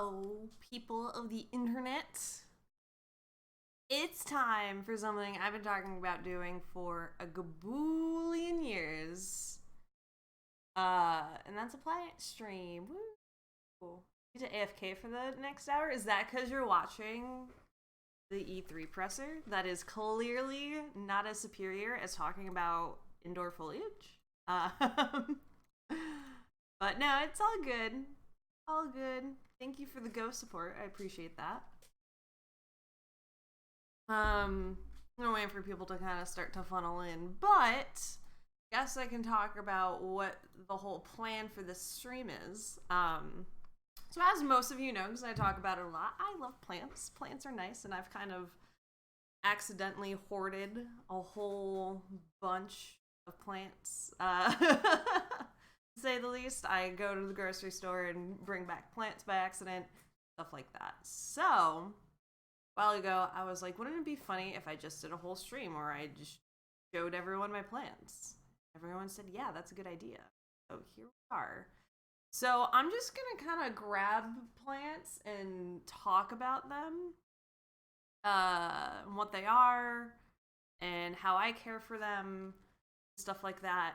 Hello, people of the internet. It's time for something I've been talking about doing for a gaboolean years. And that's a plant stream. Woo! You to AFK for the next hour? Is that because you're watching the E3 presser? That is clearly not as superior as talking about indoor foliage. But no, it's all good. All good. Thank you for the Go support. I appreciate that. I'm waiting for people to kind of start to funnel in, but I guess I can talk about what the whole plan for this stream is. So as most of you know, because I talk about it a lot, I love plants. Plants are nice, and I've kind of accidentally hoarded a whole bunch of plants. To say the least. I go to the grocery store and bring back plants by accident, stuff like that. So, a while ago, I was like, wouldn't it be funny if I just did a whole stream where I just showed everyone my plants? Everyone said, yeah, that's a good idea. So here we are. So I'm just gonna kind of grab plants and talk about them, what they are, and how I care for them, stuff like that.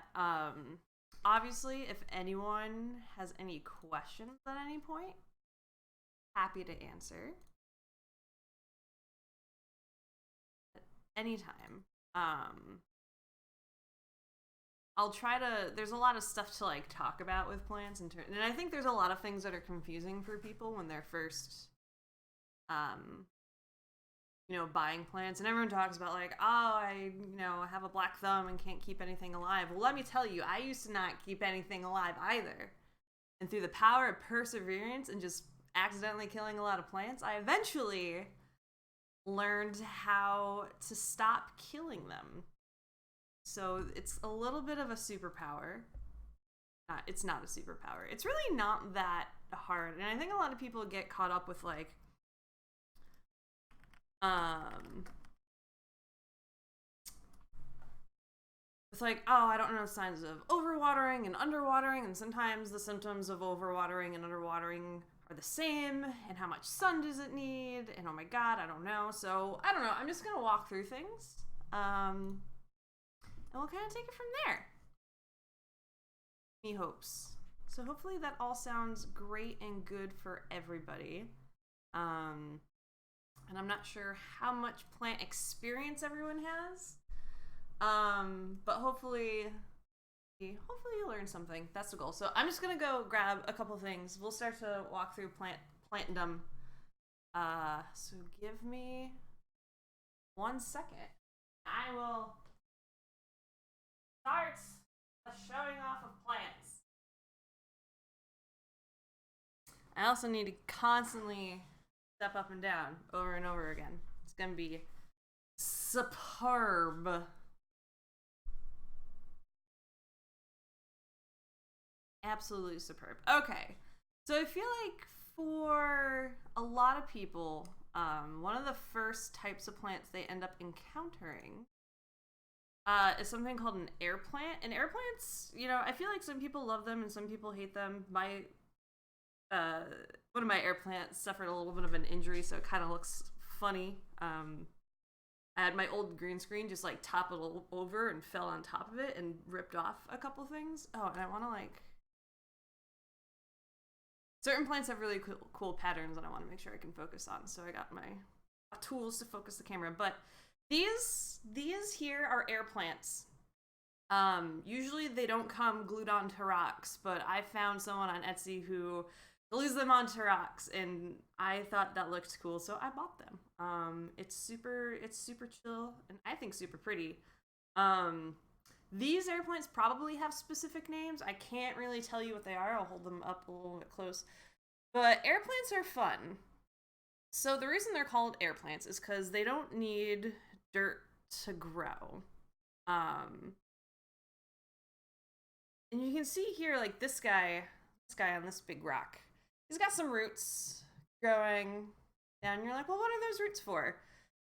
Obviously, if anyone has any questions at any point, happy to answer. At any time. I'll try to, there's a lot of stuff to like talk about with plants and I think there's a lot of things that are confusing for people when they're first buying plants, and everyone talks about like, oh, I have a black thumb and can't keep anything alive. Well, let me tell you, I used to not keep anything alive either, and through the power of perseverance and just accidentally killing a lot of plants, I eventually learned how to stop killing them. So it's a little bit of a superpower. It's not a superpower. It's really not that hard, and I think a lot of people get caught up with like it's like, oh, I don't know signs of overwatering and underwatering, and sometimes the symptoms of overwatering and underwatering are the same, and how much sun does it need, and oh my god, I don't know. So I don't know, I'm just gonna walk through things, and we'll kind of take it from there. Me hopes. So hopefully that all sounds great and good for everybody. And I'm not sure how much plant experience everyone has, but hopefully you'll learn something. That's the goal. So I'm just gonna go grab a couple things. We'll start to walk through plantdom. So give me 1 second. I will start the showing off of plants. I also need to constantly step up and down over and over again. It's gonna be superb. Absolutely superb. Okay, so I feel like for a lot of people, one of the first types of plants they end up encountering is something called an air plant. And air plants, I feel like some people love them and some people hate them. One of my air plants suffered a little bit of an injury, so it kind of looks funny. I had my old green screen just like toppled over and fell on top of it and ripped off a couple things. Oh, and I want to like... Certain plants have really cool patterns that I want to make sure I can focus on, so I got my tools to focus the camera. But these here are air plants. Usually they don't come glued onto rocks, but I found someone on Etsy who glues them onto rocks, and I thought that looked cool, so I bought them. It's super chill, and I think super pretty. These air plants probably have specific names. I can't really tell you what they are. I'll hold them up a little bit close. But air plants are fun. So the reason they're called air plants is because they don't need dirt to grow. And you can see here, like this guy on this big rock. He's got some roots growing down. And you're like, well, what are those roots for?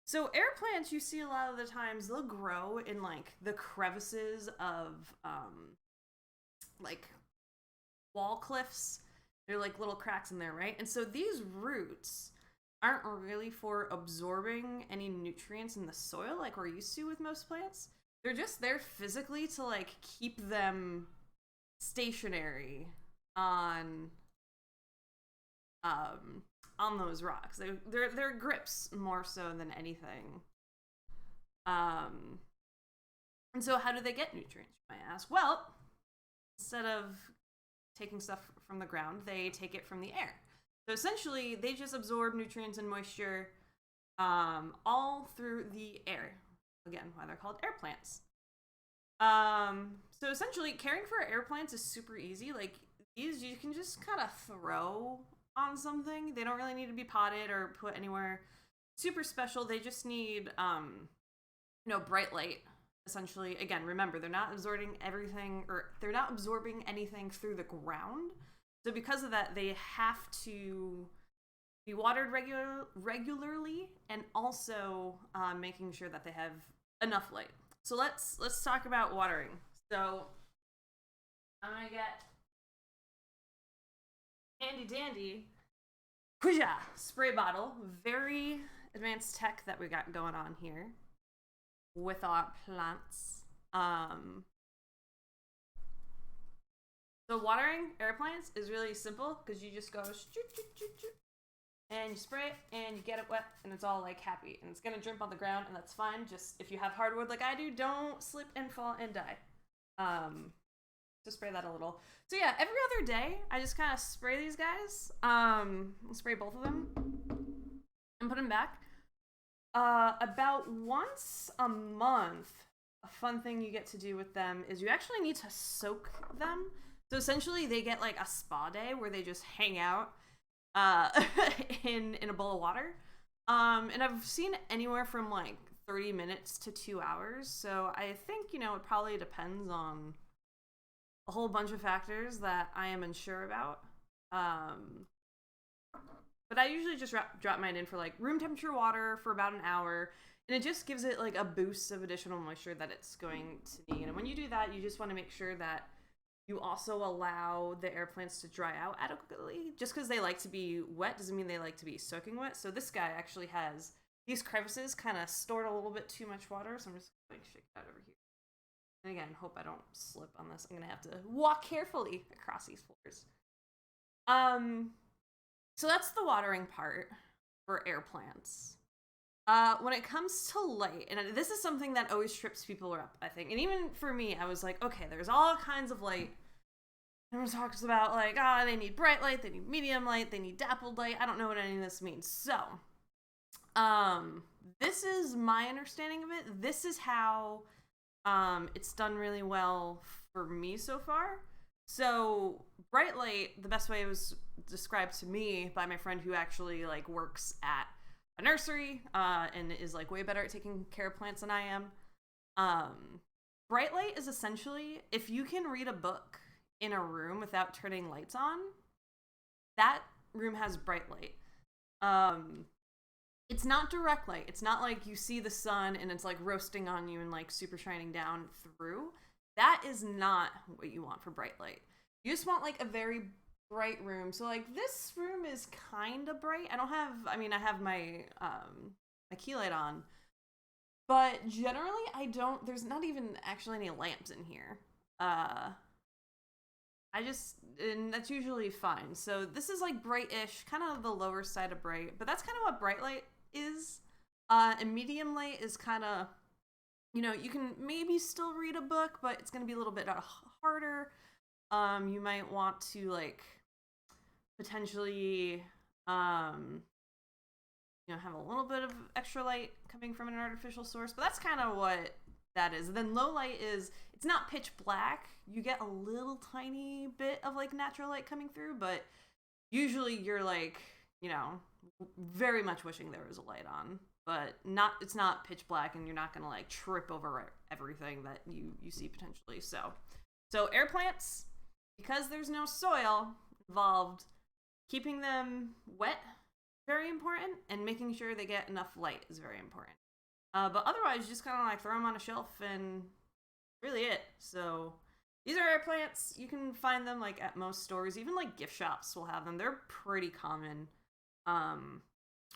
So air plants, you see a lot of the times, they'll grow in like the crevices of like wall cliffs They're like little cracks in there, right? And so these roots aren't really for absorbing any nutrients in the soil like we're used to with most plants. They're just there physically to like keep them stationary on those rocks. They're grips more so than anything. And so how do they get nutrients, you might ask? Well, instead of taking stuff from the ground, they take it from the air. So essentially, they just absorb nutrients and moisture all through the air. Again, why they're called air plants. So essentially, caring for air plants is super easy. Like, these you can just kind of throw on something. They don't really need to be potted or put anywhere super special. They just need, bright light. Essentially, again, remember, they're not absorbing everything, or they're not absorbing anything through the ground. So because of that, they have to be watered regularly, and also making sure that they have enough light. So let's talk about watering. So I'm gonna get handy dandy Kuja spray bottle. Very advanced tech that we got going on here with our plants. So watering air plants is really simple because you just go and you spray it and you get it wet and it's all like happy and it's gonna drip on the ground and that's fine. Just if you have hardwood like I do, don't slip and fall and die. Just spray that a little. So yeah, every other day I just kind of spray these guys. I'll spray both of them and put them back. About once a month, a fun thing you get to do with them is you actually need to soak them. So essentially they get like a spa day where they just hang out in a bowl of water. And I've seen anywhere from like 30 minutes to 2 hours. So I think, it probably depends on a whole bunch of factors that I am unsure about. But I usually just drop mine in for like room temperature water for about an hour. And it just gives it like a boost of additional moisture that it's going to need. And when you do that, you just want to make sure that you also allow the air plants to dry out adequately. Just because they like to be wet doesn't mean they like to be soaking wet. So this guy actually has these crevices kind of stored a little bit too much water. So I'm just going to shake that over here. And again, hope I don't slip on this. I'm going to have to walk carefully across these floors. So that's the watering part for air plants. When it comes to light, and this is something that always trips people up, I think. And even for me, I was like, okay, there's all kinds of light. Everyone talks about like, they need bright light, they need medium light, they need dappled light. I don't know what any of this means. So, this is my understanding of it. This is how it's done really well for me so far. So bright light, the best way it was described to me by my friend who actually like works at a nursery and is like way better at taking care of plants than I am. Bright light is essentially if you can read a book in a room without turning lights on, that room has bright light. It's not direct light. It's not like you see the sun and it's like roasting on you and like super shining down through. That is not what you want for bright light. You just want like a very bright room. So like this room is kind of bright. I have my my key light on, but generally there's not even actually any lamps in here. And that's usually fine. So this is like bright-ish, kind of the lower side of bright, but that's kind of what bright light is. And medium light is kind of, you can maybe still read a book, but it's going to be a little bit harder. You might want to like potentially, have a little bit of extra light coming from an artificial source, but that's kind of what that is. Then low light is, it's not pitch black. You get a little tiny bit of like natural light coming through, but usually you're like, very much wishing there was a light on, but it's not pitch black and you're not going to like trip over everything that you see potentially. So air plants, because there's no soil involved, keeping them wet, very important, and making sure they get enough light is very important. But otherwise, you just kind of like throw them on a shelf and really it. So These are air plants. You can find them like at most stores. Even like gift shops will have them. They're pretty common. Um,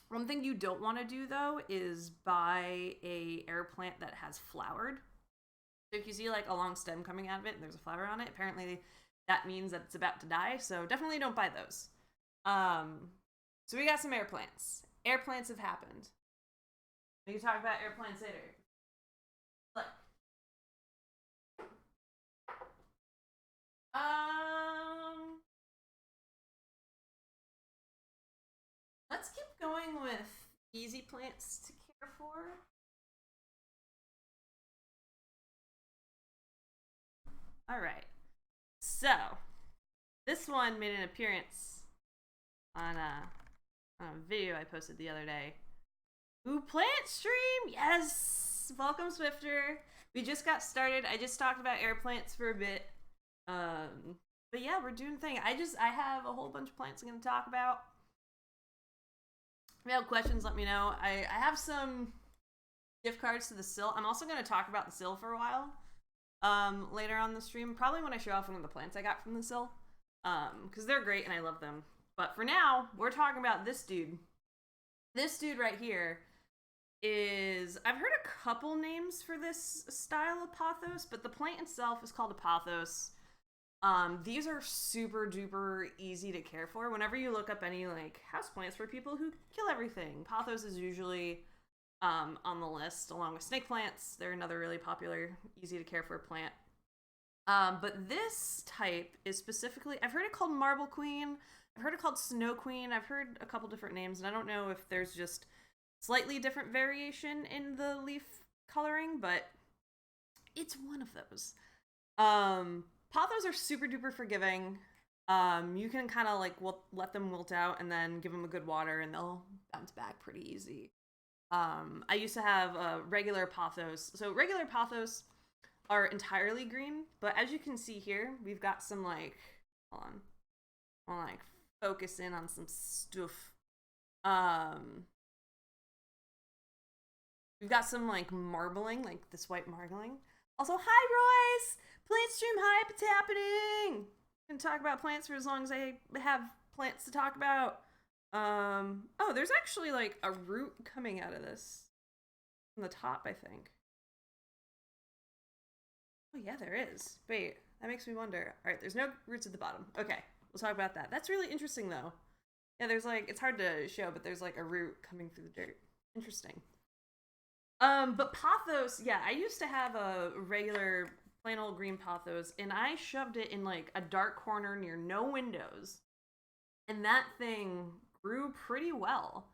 One thing you don't want to do though is buy a air plant that has flowered. So if you see like a long stem coming out of it and there's a flower on it, apparently that means that it's about to die. So definitely don't buy those. So we got some air plants. Air plants have happened. We can talk about air plants later. Look. Let's keep going with easy plants to care for. All right. So, this one made an appearance on a video I posted the other day. Ooh, plant stream! Yes! Welcome, Swifter. We just got started. I just talked about air plants for a bit. But yeah, we're doing the thing. I have a whole bunch of plants I'm going to talk about. If you have questions, let me know. I have some gift cards to the Sill. I'm also going to talk about the Sill for a while later on the stream. Probably when I show off one of the plants I got from the Sill. Because they're great and I love them. But for now, we're talking about this dude. This dude right here is... I've heard a couple names for this style of pothos, but the plant itself is called a pothos. These are super duper easy to care for. Whenever you look up any like houseplants for people who kill everything, pothos is usually on the list along with snake plants. They're another really popular, easy to care for plant. But this type is specifically, I've heard it called Marble Queen. I've heard it called Snow Queen. I've heard a couple different names, and I don't know if there's just slightly different variation in the leaf coloring, but it's one of those. Pothos are super duper forgiving. You can kind of like let them wilt out and then give them a good water and they'll bounce back pretty easy. I used to have a regular pothos. So regular pothos are entirely green, but as you can see here, we've got some like, hold on, I'll like focus in on some stuff. We've got some like marbling, like this white marbling. Also, hi Royce! Plant stream hype, it's happening! I can talk about plants for as long as I have plants to talk about. Oh, there's actually like a root coming out of this. From the top, I think. Oh yeah, there is. Wait, that makes me wonder. Alright, there's no roots at the bottom. Okay, we'll talk about that. That's really interesting though. Yeah, there's like, it's hard to show, but there's like a root coming through the dirt. Interesting. But pothos, yeah, I used to have a regular plain old green pothos, and I shoved it in like a dark corner near no windows, and that thing grew pretty well.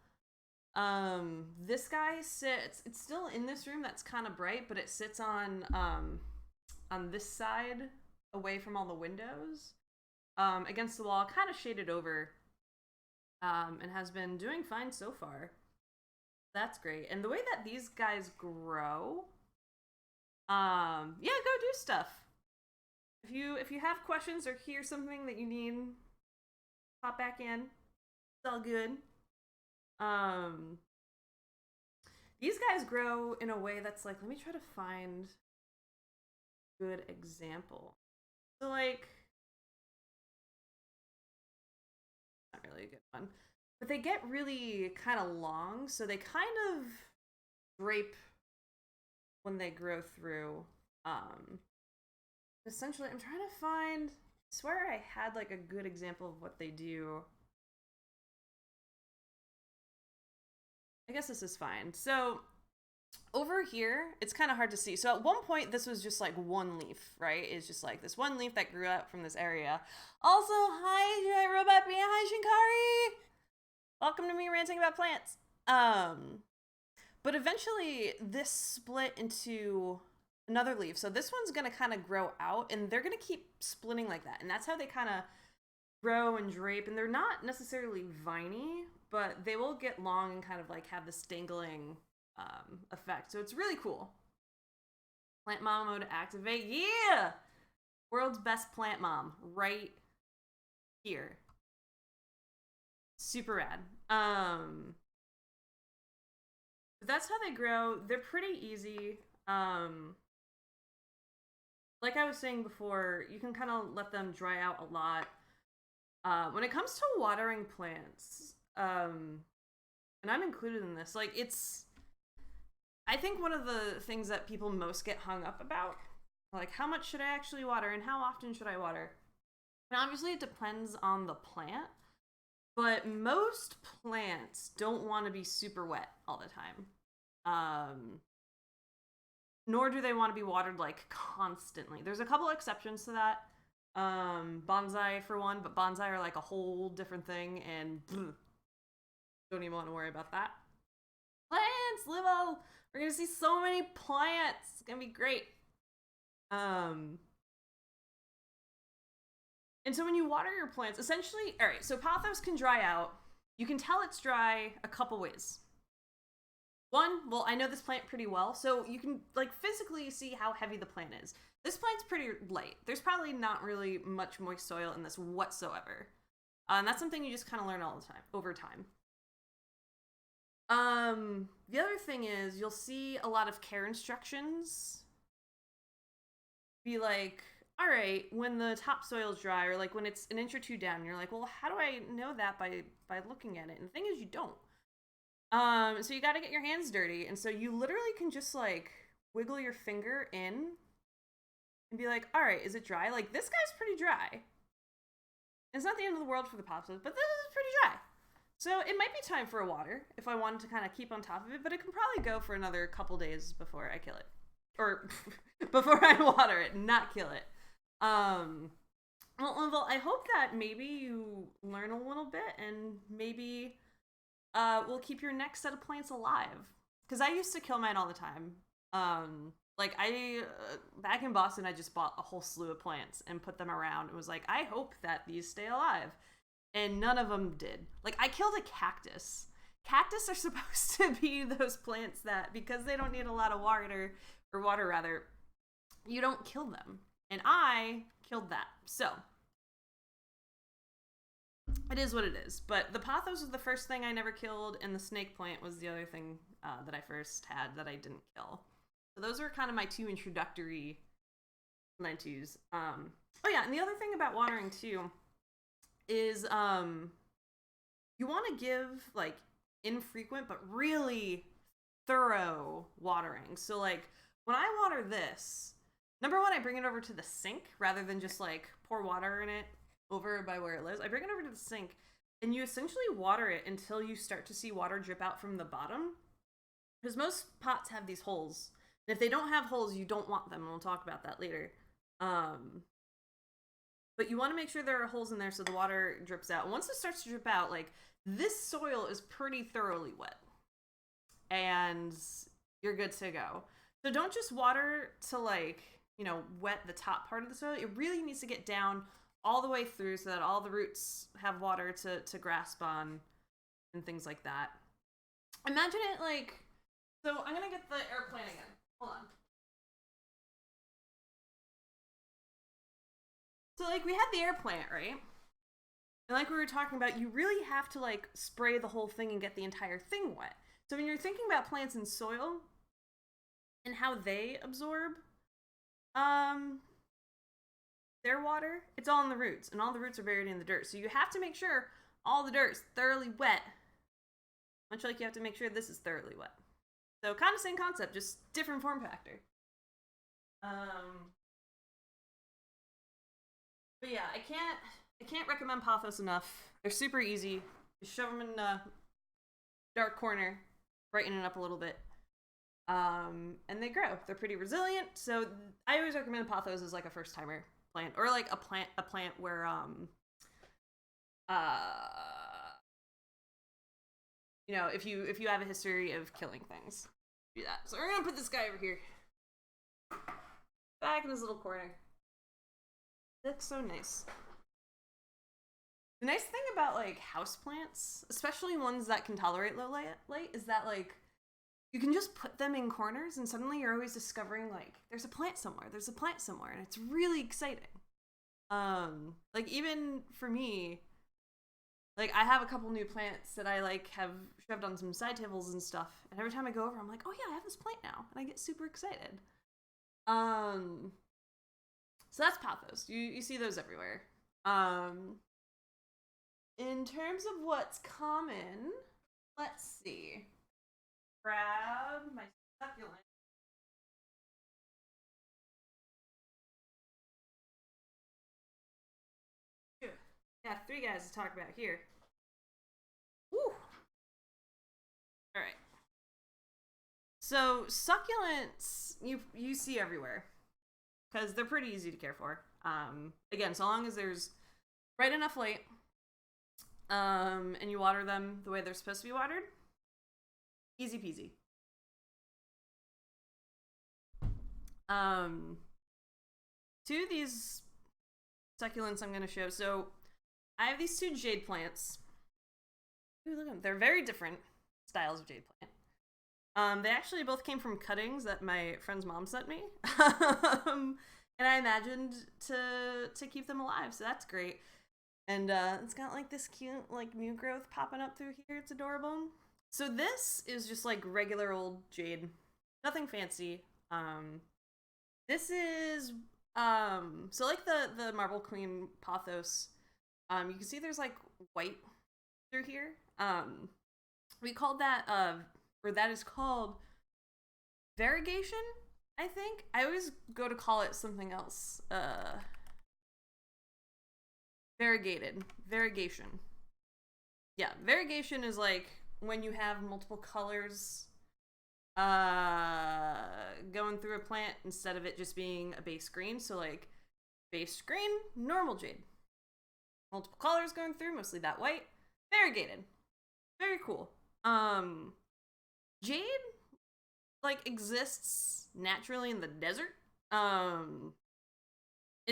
This guy sits, it's still in this room that's kind of bright, but it sits on this side away from all the windows, against the wall, kind of shaded over, and has been doing fine so far. That's great. And the way that these guys grow, yeah, go do stuff. If you have questions or hear something that you need, pop back in. It's all good. These guys grow in a way that's like, let me try to find a good example. So like, not really a good one. But they get really kind of long, so they kind of drape when they grow through. Essentially, I'm trying to find... I swear I had like a good example of what they do. I guess this is fine. So over here, it's kind of hard to see. So at one point, this was just like one leaf, right? It's just like this one leaf that grew up from this area. Also, hi, Robot Bia. Hi, Shinkari. Welcome to me ranting about plants. But eventually this split into another leaf. So this one's gonna kind of grow out and they're gonna keep splitting like that. And that's how they kind of grow and drape. And they're not necessarily viney, but they will get long and kind of like have this dangling effect. So it's really cool. Plant mom mode activate. Yeah! World's best plant mom right here. Super rad. That's how they grow. They're pretty easy. like I was saying before, you can kind of let them dry out a lot. When it comes to watering plants, and I'm included in this, like I think one of the things that people most get hung up about, like how much should I actually water and how often should I water? And obviously it depends on the plant, but most plants don't want to be super wet all the time. Nor do they want to be watered like constantly. There's a couple exceptions to that. Bonsai for one, but bonsai are like a whole different thing and don't even want to worry about that. Plants, Livo! We're gonna see so many plants. It's gonna be great. And so when you water your plants, essentially, all right, so pothos can dry out. You can tell it's dry a couple ways. One, well, I know this plant pretty well, so you can like physically see how heavy the plant is. This plant's pretty light. There's probably not really much moist soil in this whatsoever. And that's something you just kind of learn all the time, over time. The other thing is you'll see a lot of care instructions be like, all right, when the topsoil's dry, or like when it's an inch or two down, you're like, well, how do I know that by looking at it? And the thing is, you don't. So you got to get your hands dirty, and so you literally can just like wiggle your finger in and be like, all right, is it dry? Like this guy's pretty dry. It's not the end of the world for the popsicles, but this is pretty dry. So it might be time for a water if I wanted to kind of keep on top of it, but it can probably go for another couple days before I kill it. Or before I water it, not kill it. Well, I hope that maybe you learn a little bit and maybe will keep your next set of plants alive. Because I used to kill mine all the time. Like back in Boston, I just bought a whole slew of plants and put them around and was like, I hope that these stay alive. And none of them did. Like, I killed a cactus. Cactus are supposed to be those plants that, because they don't need a lot of water, you don't kill them. And I killed that. So, it is what it is. But the pothos was the first thing I never killed, and the snake plant was the other thing that I first had that I didn't kill. So those are kind of my two introductory lentus. Oh yeah, and the other thing about watering too is you want to give like infrequent but really thorough watering. So like when I water this, number one, I bring it over to the sink rather than just like pour water in it over by where it lives. I bring it over to the sink and you essentially water it until you start to see water drip out from the bottom. Because most pots have these holes. And if they don't have holes, you don't want them, and we'll talk about that later. But you want to make sure there are holes in there so the water drips out. Once it starts to drip out, like, this soil is pretty thoroughly wet. And you're good to go. So don't just water to, like, you know, wet the top part of the soil. It really needs to get down all the way through so that all the roots have water to grasp on and things like that. Imagine it like... So I'm going to get the airplane again. Hold on. So, like, we had the air plant, right? And like we were talking about, you really have to, like, spray the whole thing and get the entire thing wet. So when you're thinking about plants and soil and how they absorb their water, it's all in the roots. And all the roots are buried in the dirt. So you have to make sure all the dirt's thoroughly wet. Much like you have to make sure this is thoroughly wet. So kind of same concept, just different form factor. But yeah, I can't recommend pothos enough. They're super easy. Just shove them in a dark corner, brighten it up a little bit, and they grow. They're pretty resilient. So I always recommend pothos as like a first timer plant, or like a plant where you know, if you have a history of killing things, do that. So we're gonna put this guy over here, back in his little corner. Looks so nice. The nice thing about like houseplants, especially ones that can tolerate low light, is that like you can just put them in corners and suddenly you're always discovering like there's a plant somewhere, and it's really exciting. Like even for me, like I have a couple new plants that I like have shoved on some side tables and stuff, and every time I go over I'm like, oh yeah, I have this plant now, and I get super excited. So that's pothos. You see those everywhere. In terms of what's common, let's see. Grab my succulent. Yeah, 3 guys to talk about here. Woo! All right. So succulents, you see everywhere because they're pretty easy to care for. Again, so long as there's right enough light, and you water them the way they're supposed to be watered, easy peasy. Two of these succulents I'm going to show. So I have these 2 jade plants. Ooh, look at them. They're very different styles of jade plant. They actually both came from cuttings that my friend's mom sent me. And I imagined to keep them alive, so that's great. And it's got like this cute like new growth popping up through here. It's adorable. So this is just like regular old jade. Nothing fancy. This is so like the Marble Queen Pothos, you can see there's like white through here. We called that or that is called variegation, I think. I always go to call it something else. Variegation. Yeah, variegation is like when you have multiple colors going through a plant instead of it just being a base green. So like base green, normal jade. Multiple colors going through, mostly that white. Variegated. Very cool. Jade like exists naturally in the desert. And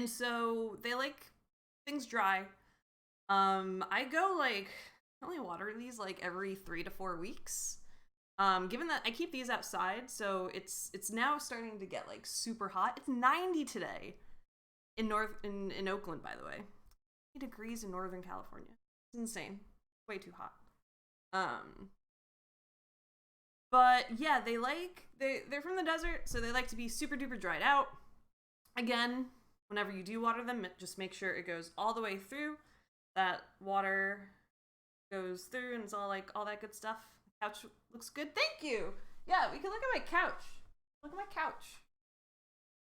so they like things dry. I go like I only water these like every 3 to 4 weeks. Given that I keep these outside, so it's now starting to get like super hot. It's 90 today in Oakland, by the way. 80 degrees in Northern California. It's insane. Way too hot. But yeah, they're from the desert, so they like to be super duper dried out. Again, whenever you do water them, just make sure it goes all the way through. That water goes through and it's all like all that good stuff. The couch looks good. Thank you. Yeah, we can look at my couch. Look at my couch.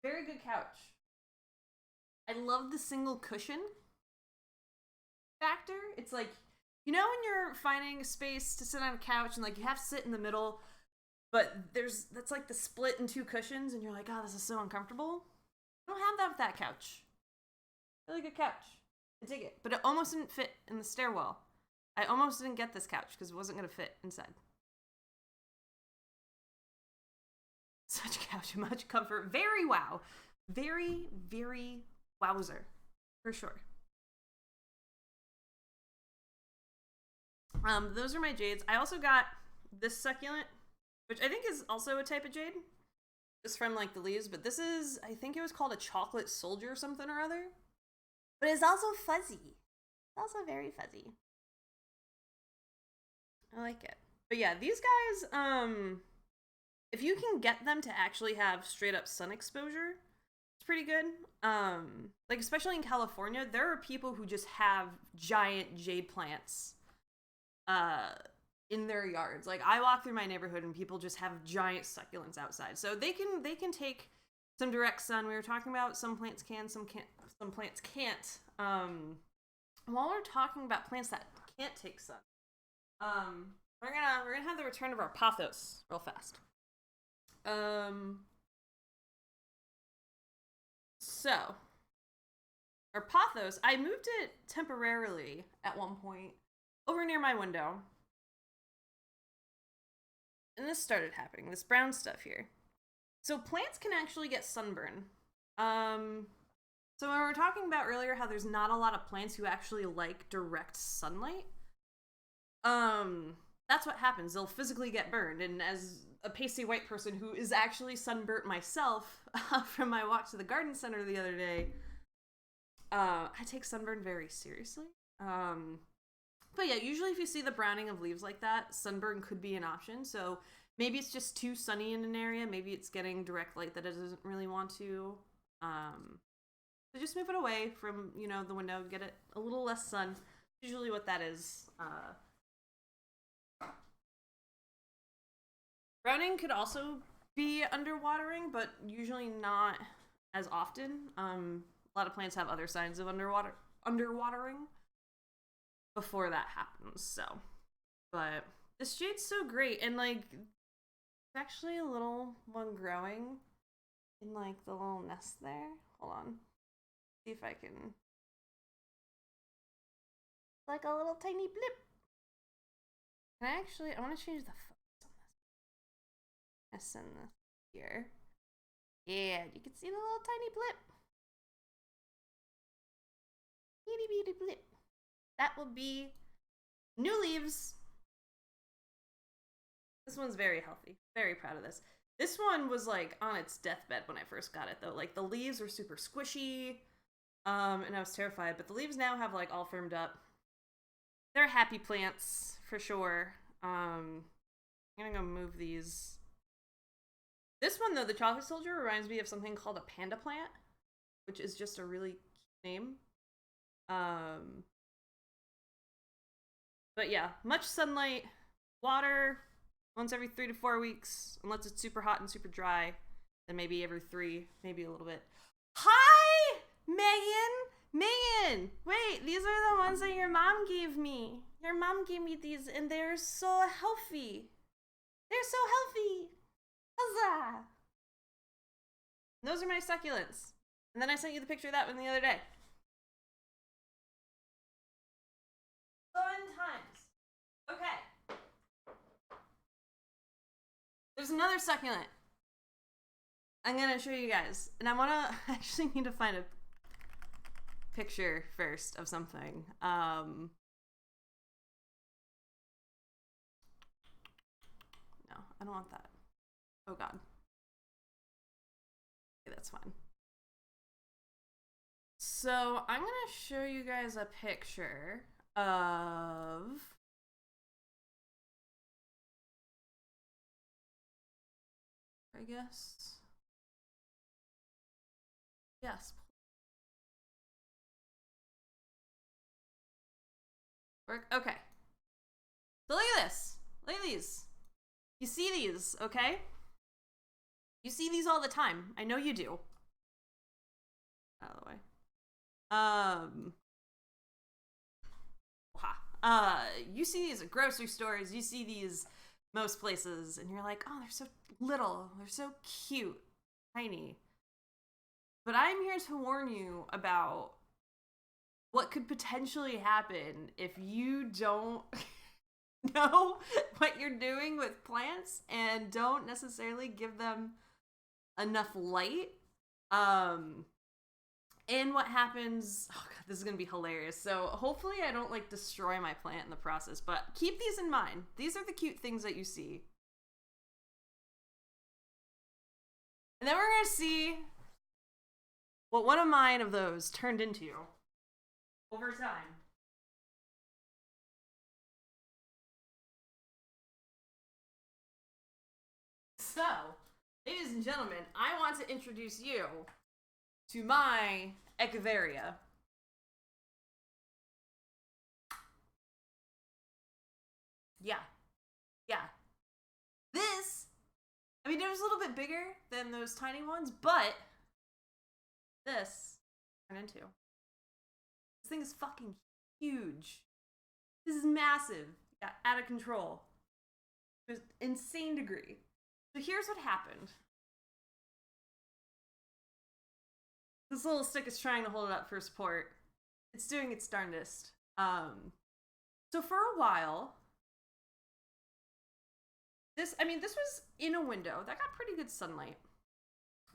Very good couch. I love the single cushion factor. It's like, you know when you're finding a space to sit on a couch and like you have to sit in the middle, but that's like the split in 2 cushions and you're like, oh, this is so uncomfortable. I don't have that with that couch. Really good couch. I dig it. But it almost didn't fit in the stairwell. I almost didn't get this couch because it wasn't going to fit inside. Such couch, much comfort. Very wow. Very, very wowzer. For sure. Those are my jades. I also got this succulent, which I think is also a type of jade. Just from like the leaves, but this is, I think it was called a chocolate soldier or something or other. But it's also fuzzy. It's also very fuzzy. I like it. But yeah, these guys, if you can get them to actually have straight up sun exposure, it's pretty good. Like especially in California, there are people who just have giant jade plants in their yards. Like I walk through my neighborhood and people just have giant succulents outside. So they can take some direct sun. We were talking about some plants can, some plants can't. While we're talking about plants that can't take sun, we're gonna have the return of our pothos real fast. So our pothos, I moved it temporarily at one point over near my window. And this started happening, this brown stuff here. So plants can actually get sunburn. So when we were talking about earlier how there's not a lot of plants who actually like direct sunlight, that's what happens. They'll physically get burned. And as a pasty white person who is actually sunburnt myself from my walk to the garden center the other day, I take sunburn very seriously. But yeah, usually if you see the browning of leaves like that, sunburn could be an option. So maybe it's just too sunny in an area. Maybe it's getting direct light that it doesn't really want to. So just move it away from, you know, the window, get it a little less sun. Usually what that is. Browning could also be underwatering, but usually not as often. A lot of plants have other signs of underwatering before that happens, so. But this jade's so great, and like, there's actually a little one growing in like the little nest there. Hold on. See if I can. Like a little tiny blip. Can I want to change the focus on this. I send this here. Yeah, you can see the little tiny blip. Itty bitty blip. That will be new leaves. This one's very healthy. Very proud of this. This one was like on its deathbed when I first got it though. Like the leaves were super squishy. And I was terrified, but the leaves now have like all firmed up. They're happy plants for sure. I'm gonna go move these. This one though, the chocolate soldier, reminds me of something called a panda plant, which is just a really cute name. But yeah, much sunlight, water once every 3 to 4 weeks, unless it's super hot and super dry. Then maybe every 3, maybe a little bit. Hi, Megan! Wait, these are the ones that your mom gave me. Your mom gave me these, and they're so healthy. They're so healthy. Huzzah! Those are my succulents. And then I sent you the picture of that one the other day. Fun times. Okay. There's another succulent I'm gonna show you guys. And I wanna actually need to find a picture first of something. No, I don't want that. Oh god. Okay, that's fine. So I'm gonna show you guys a picture of I guess. Yes. Work. Okay. So look at this. Look at these. You see these, okay? You see these all the time. I know you do. Out of the way. You see these at grocery stores. You see these most places, and you're like, oh, they're so little. They're so cute. Tiny. But I'm here to warn you about what could potentially happen if you don't know what you're doing with plants and don't necessarily give them enough light. And what happens, oh god, this is gonna be hilarious. So hopefully I don't like destroy my plant in the process, but keep these in mind. These are the cute things that you see. And then we're gonna see what one of mine of those turned into over time. So, ladies and gentlemen, I want to introduce you to my Echeveria. Yeah. This, I mean, it was a little bit bigger than those tiny ones, but this turned into. This thing is fucking huge. This is massive. Yeah, out of control. To an insane degree. So here's what happened. This little stick is trying to hold it up for support. It's doing its darndest. So for a while, this was in a window that got pretty good sunlight.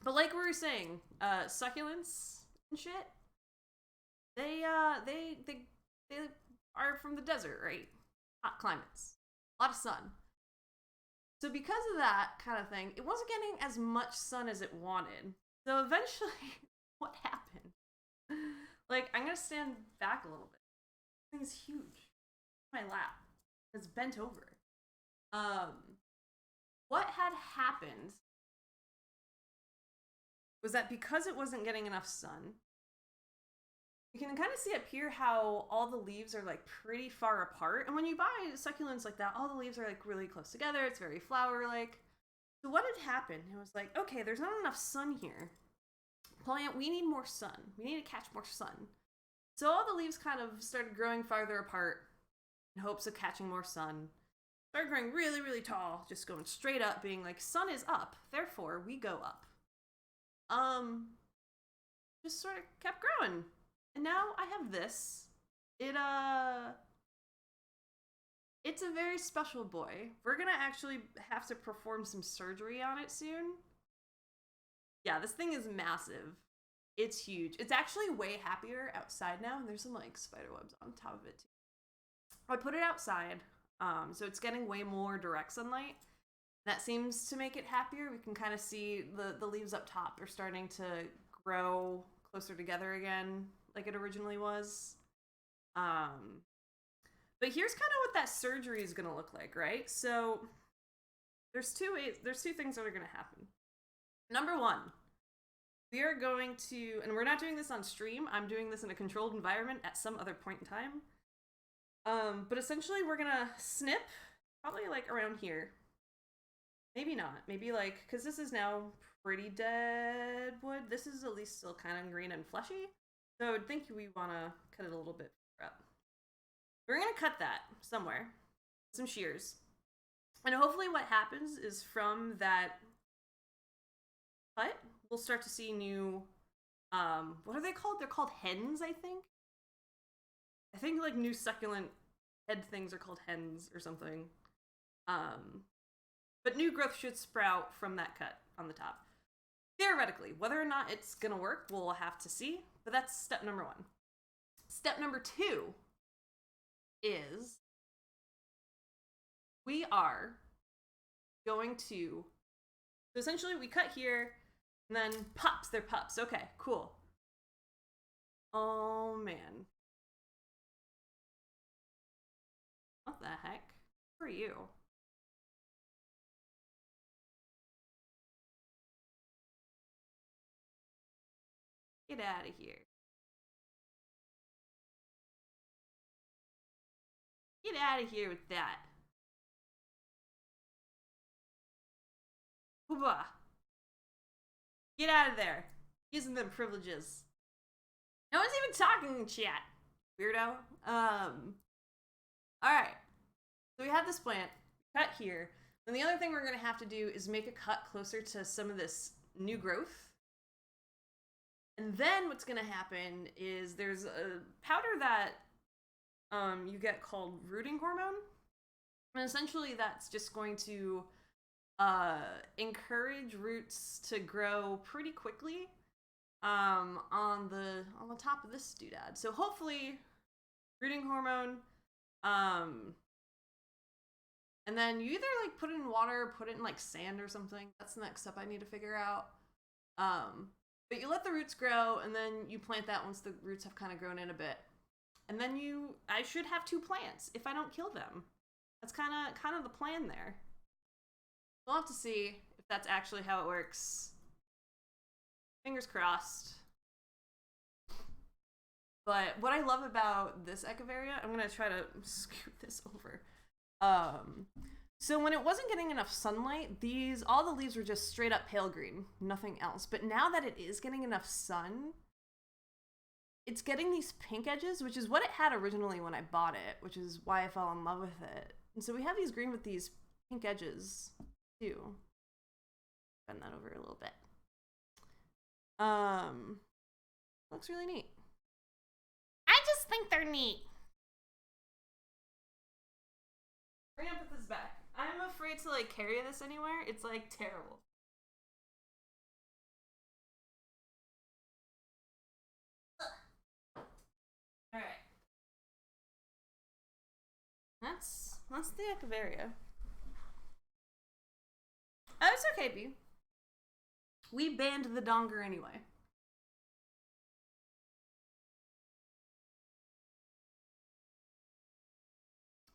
But like we were saying, succulents and shit, they are from the desert, right? Hot climates. A lot of sun. So because of that kind of thing, it wasn't getting as much sun as it wanted. So eventually, what happened? Like, I'm gonna stand back a little bit. This thing is huge. My lap. It's bent over. What had happened was that because it wasn't getting enough sun, you can kind of see up here how all the leaves are like pretty far apart. And when you buy succulents like that, all the leaves are like really close together. It's very flower-like. So what had happened? It was like, okay, there's not enough sun here. Plant, we need more sun. We need to catch more sun. So all the leaves kind of started growing farther apart in hopes of catching more sun. Started growing really, really tall, just going straight up, being like, sun is up, therefore we go up. Just sort of kept growing. And now I have this. It's a very special boy. We're gonna actually have to perform some surgery on it soon. Yeah, this thing is massive. It's huge. It's actually way happier outside now, and there's some like spider webs on top of it too. I put it outside, so it's getting way more direct sunlight. That seems to make it happier. We can kind of see the leaves up top are starting to grow closer together again, like it originally was. But here's kind of what that surgery is going to look like, right? So there's two things that are going to happen. Number one, we are going to, and we're not doing this on stream, I'm doing this in a controlled environment at some other point in time. But essentially we're going to snip, probably like around here. Maybe not. Maybe like, because this is now pretty dead wood. This is at least still kind of green and fleshy. So I would think we want to cut it a little bit up. We're going to cut that somewhere. Some shears. And hopefully what happens is from that cut, we'll start to see new, what are they called? They're called hens, I think. I think like new succulent head things are called hens or something. But new growth should sprout from that cut on the top. Theoretically, whether or not it's gonna work, we'll have to see, but that's step number one. Step number two is we are going to, so essentially we cut here, and then pups, they're pups. Okay, cool. Oh man. What the heck? Who are you? Get out of here. Get out of here with that. Hooba. Get out of there. Using them privileges. No one's even talking in chat. Weirdo. Alright. So we have this plant. Cut here. Then the other thing we're going to have to do is make a cut closer to some of this new growth. And then what's going to happen is there's a powder that you get called rooting hormone. And essentially that's just going to encourage roots to grow pretty quickly on the top of this doodad. So hopefully rooting hormone, and then you either like put it in water or put it in like sand or something. That's the next step I need to figure out. But you let the roots grow, and then you plant that once the roots have kind of grown in a bit. And then I should have 2 plants if I don't kill them. That's kind of the plan there. We'll have to see if that's actually how it works. Fingers crossed. But what I love about this Echeveria, I'm gonna try to scoot this over. So when it wasn't getting enough sunlight, all the leaves were just straight up pale green, nothing else. But now that it is getting enough sun, it's getting these pink edges, which is what it had originally when I bought it, which is why I fell in love with it. And so we have these green with these pink edges too. Bend that over a little bit. Looks really neat. I just think they're neat. We're gonna put this back. I'm afraid to like carry this anywhere. It's like terrible. All right. That's the Echeveria. Oh, it's okay, B. We banned the donger anyway.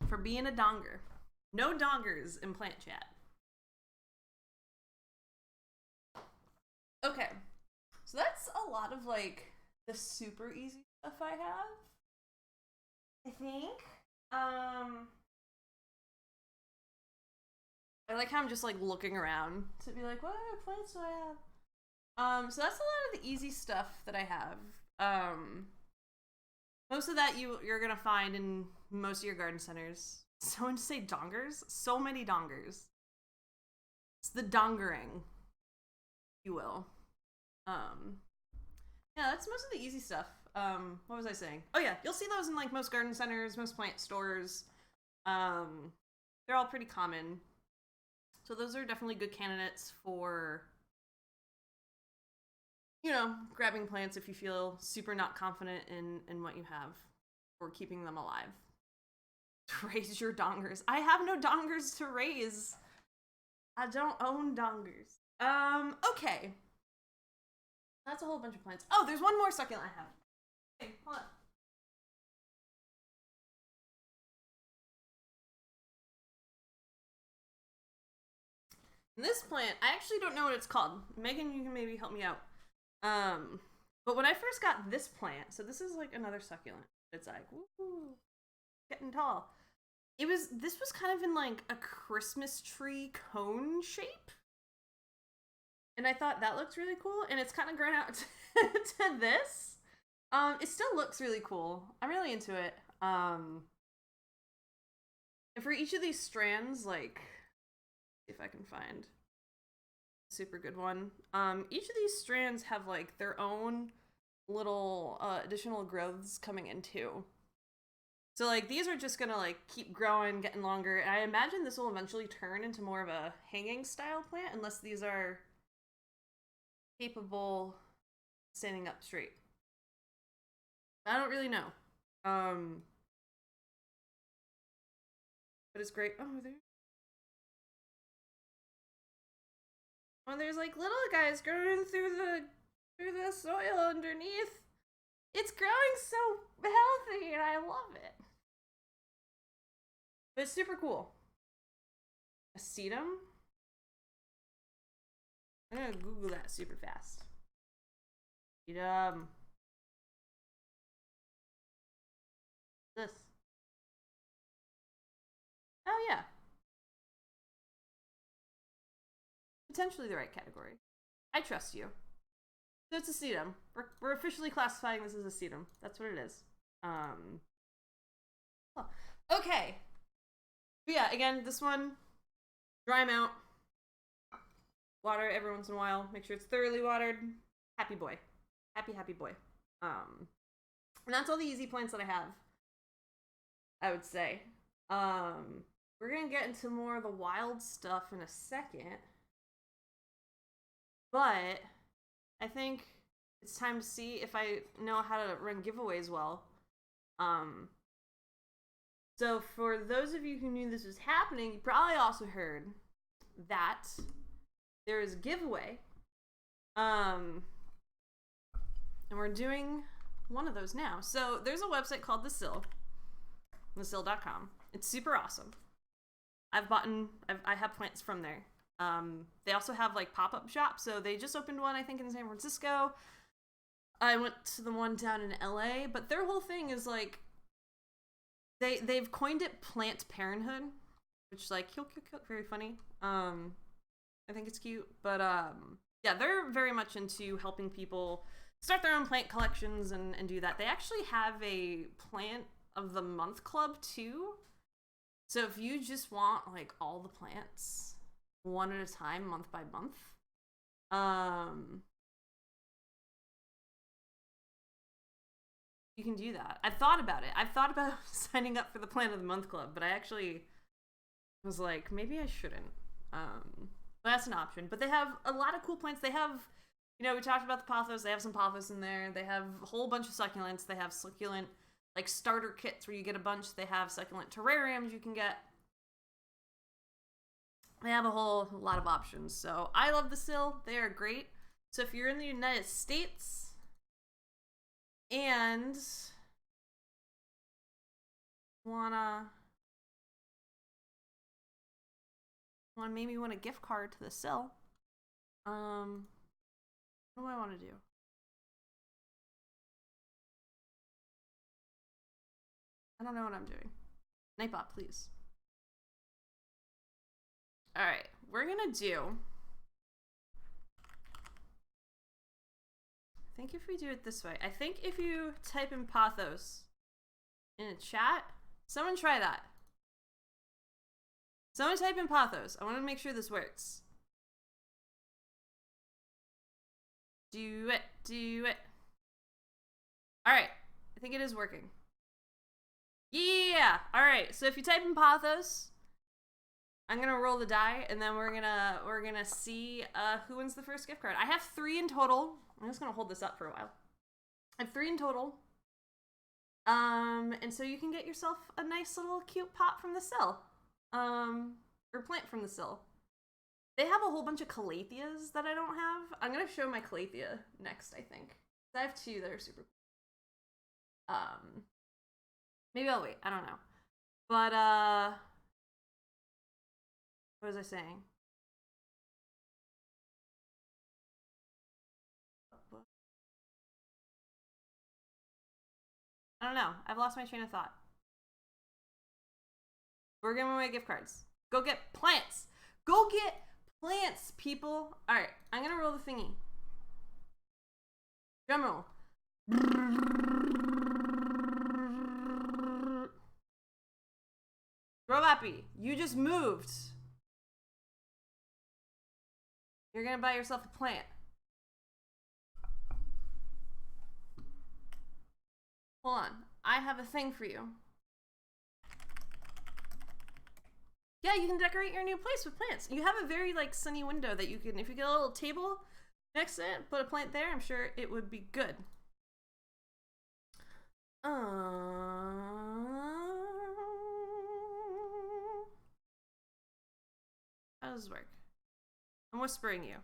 For being a donger. No dongers in plant chat. Okay. So that's a lot of like the super easy stuff I have. I think. I like how I'm just like looking around to be like, what other plants do I have? So that's a lot of the easy stuff that I have. Most of that you're gonna find in most of your garden centers. Someone to say dongers? So many dongers. It's the dongering, if you will. Yeah, that's most of the easy stuff. What was I saying? Oh yeah, you'll see those in like most garden centers, most plant stores. They're all pretty common. So those are definitely good candidates for, you know, grabbing plants if you feel super not confident in what you have or keeping them alive. To raise your dongers. I have no dongers to raise. I don't own dongers. Okay. That's a whole bunch of plants. Oh, there's one more succulent I have. Okay, hold on. This plant, I actually don't know what it's called. Megan, you can maybe help me out. But when I first got this plant, so this is like another succulent. It's like, woo, getting tall. This was kind of in like a Christmas tree cone shape. And I thought that looks really cool, and it's kind of grown out to this. It still looks really cool. I'm really into it. And for each of these strands, like, see if I can find a super good one. Each of these strands have like their own little additional growths coming in too. So like these are just gonna like keep growing, getting longer. And I imagine this will eventually turn into more of a hanging style plant unless these are capable standing up straight. I don't really know. But it's great. There's like little guys growing through the soil underneath. It's growing so healthy and I love it. But it's super cool. Acetum? I'm gonna Google that super fast. Acetum. This. Oh yeah. Potentially the right category. I trust you. So it's acetum. We're officially classifying this as acetum. That's what it is. Okay. But yeah, again, this one, dry them out. Water every once in a while. Make sure it's thoroughly watered. Happy boy. Happy boy. And that's all the easy plants that I have, I would say. We're gonna get into more of the wild stuff in a second. But I think it's time to see if I know how to run giveaways well. So for those of you who knew this was happening, you probably also heard that there is a giveaway. And we're doing one of those now. So there's a website called The Sill, thesill.com. It's super awesome. I have plants from there. They also have like pop-up shops. So they just opened one, I think, in San Francisco. I went to the one down in LA, but their whole thing is like they've coined it Plant Parenthood, which is like cute, very funny. I think it's cute, but yeah, they're very much into helping people start their own plant collections and do that. They actually have a plant of the month club too. So if you just want like all the plants one at a time, month by month, you can do that. I've thought about it. I've thought about signing up for the Plant of the Month Club, but I actually was like, maybe I shouldn't. But that's an option. But they have a lot of cool plants. They have, you know, we talked about the pothos. They have some pothos in there. They have a whole bunch of succulents. They have succulent, like, starter kits where you get a bunch. They have succulent terrariums you can get. They have a whole lot of options. So I love the Sill. They are great. So if you're in the United States and maybe want a gift card to the Sill, what do I want to do? I don't know what I'm doing. Nightbot, please. Alright, we're gonna do... I think if we do it this way, I think if you type in Pathos in a chat, someone try that. Someone type in Pathos. I want to make sure this works. Do it. Do it. Alright. I think it is working. Yeah! Alright, so if you type in Pathos, I'm gonna roll the die, and then we're gonna see who wins the first gift card. I have 3 in total. I'm just gonna hold this up for a while. I have 3 in total. And so you can get yourself a nice little cute pot from the sill. Or plant from the sill. They have a whole bunch of calatheas that I don't have. I'm gonna show my calathea next, I think. I have 2 that are super cool. Maybe I'll wait, I don't know. But, what was I saying? I don't know. I've lost my train of thought. We're giving away gift cards. Go get plants. Go get plants, people. All right, I'm gonna roll the thingy. Drum roll. Robappy, you just moved. You're gonna buy yourself a plant. Hold on. I have a thing for you. Yeah, you can decorate your new place with plants. You have a very, like, sunny window that you can, if you get a little table next to it, put a plant there, I'm sure it would be good. How does this work? I'm whispering you.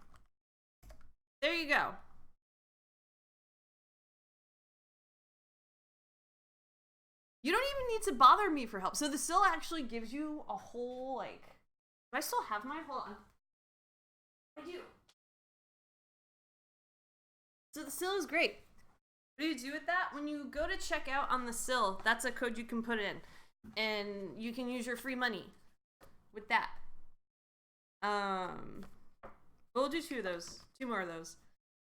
There you go. You don't even need to bother me for help. So the sill actually gives you a whole, like... Do I still have mine? Hold on. I do. So the sill is great. What do you do with that? When you go to checkout on the sill, that's a code you can put in. And you can use your free money with that. We'll do 2 of those. 2 more of those.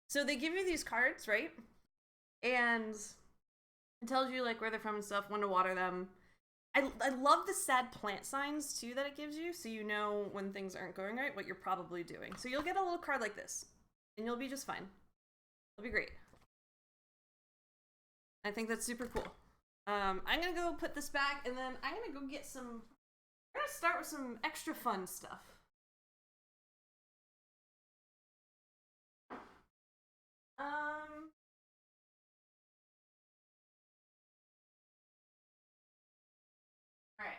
So they give you these cards, right? And... it tells you, like, where they're from and stuff, when to water them. I love the sad plant signs, too, that it gives you, so you know when things aren't going right, what you're probably doing. So you'll get a little card like this, and you'll be just fine. It'll be great. I think that's super cool. I'm gonna go put this back, and then I'm gonna go get some... we're gonna start with some extra fun stuff. Alright.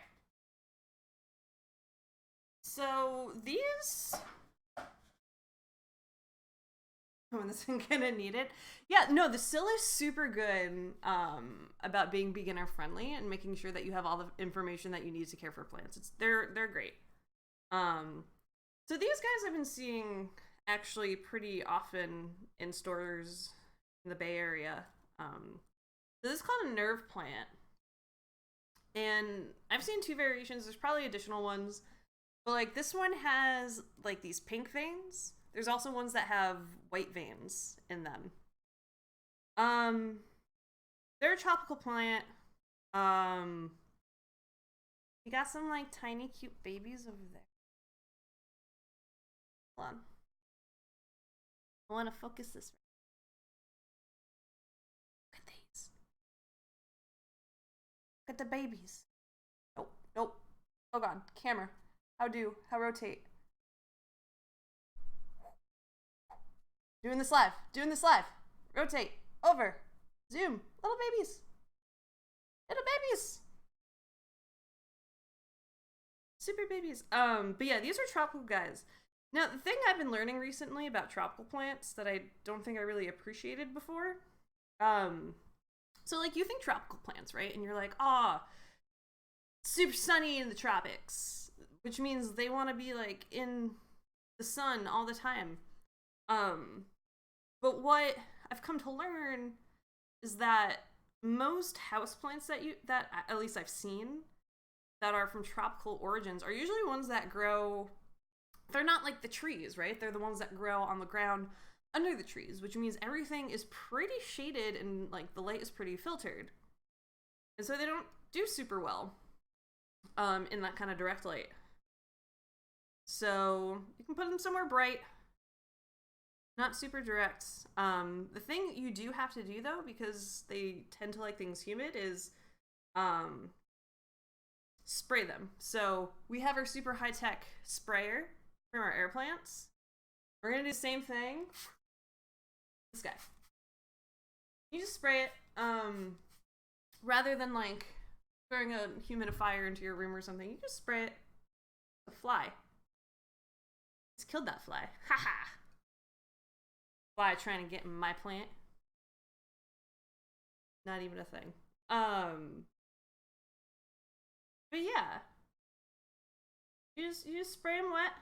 So these... oh, this one gonna need it. Yeah, no, the sill is super good about being beginner friendly and making sure that you have all the information that you need to care for plants. They're great. So these guys I've been seeing actually pretty often in stores in the Bay Area. So this is called a nerve plant. And I've seen 2 variations. There's probably additional ones. But, like, this one has, like, these pink veins. There's also ones that have white veins in them. They're a tropical plant. You got some, like, tiny, cute babies over there. Hold on. I want to focus this. Look at these. Look at the babies. Nope, nope. Oh god, camera. How rotate. Doing this live. Rotate. Over. Zoom. Little babies. Super babies. But yeah, these are tropical guys. Now, the thing I've been learning recently about tropical plants that I don't think I really appreciated before, so, like, you think tropical plants, right? And you're like, super sunny in the tropics, which means they want to be, like, in the sun all the time. But what I've come to learn is that most houseplants that at least I've seen that are from tropical origins are usually ones that grow. They're not like the trees, right? They're the ones that grow on the ground under the trees, which means everything is pretty shaded and like the light is pretty filtered. And so they don't do super well in that kind of direct light. So you can put them somewhere bright, not super direct. The thing you do have to do though, because they tend to like things humid, is spray them. So we have our super high-tech sprayer from our air plants. We're gonna do the same thing. This guy. You just spray it, rather than like throwing a humidifier into your room or something. You just spray it. A fly. It's killed that fly. Haha. Fly trying to get in my plant. Not even a thing. But yeah, you just spray them wet.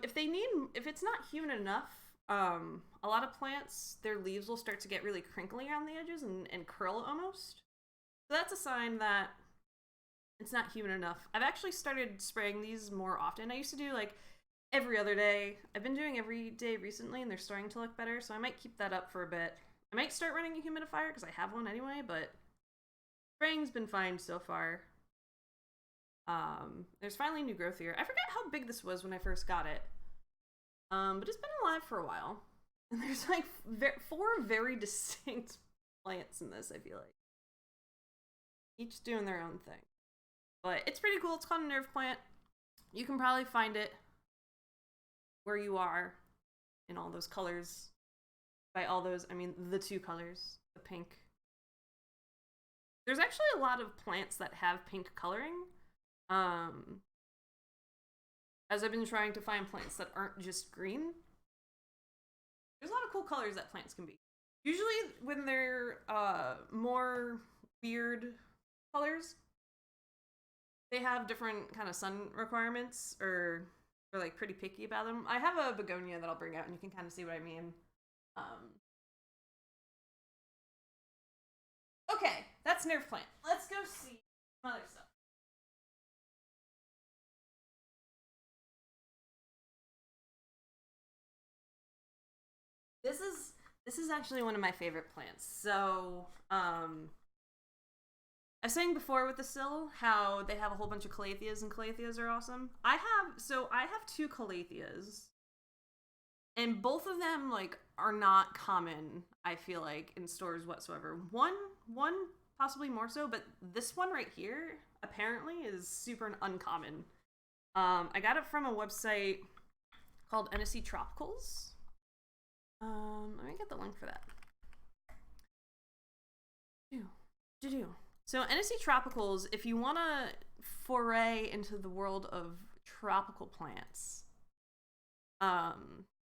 If it's not humid enough, a lot of plants, their leaves will start to get really crinkly around the edges and curl almost. So that's a sign that it's not humid enough. I've actually started spraying these more often. I used to do like every other day. I've been doing every day recently, and they're starting to look better, so I might keep that up for a bit. I might start running a humidifier because I have one anyway, but spraying's been fine so far. There's finally new growth here. I forget how big this was when I first got it. But it's been alive for a while. And there's like 4 very distinct plants in this, I feel like. Each doing their own thing. But it's pretty cool. It's called a nerve plant. You can probably find it where you are in all those colors. By all those, I mean the 2 colors. The pink. There's actually a lot of plants that have pink coloring. As I've been trying to find plants that aren't just green. There's a lot of cool colors that plants can be. Usually when they're more weird colors, they have different kind of sun requirements, or they're like pretty picky about them. I have a begonia that I'll bring out and you can kind of see what I mean. Okay, that's nerve plant. Let's go see some other stuff. This is actually one of my favorite plants. So, I was saying before with the sill how they have a whole bunch of calatheas, and calatheas are awesome. I have 2 calatheas, and both of them like are not common, I feel like, in stores whatsoever. One possibly more so, but this one right here apparently is super uncommon. I got it from a website called NSC Tropicals. Let me get the link for that. So NSC Tropicals, if you want to foray into the world of tropical plants,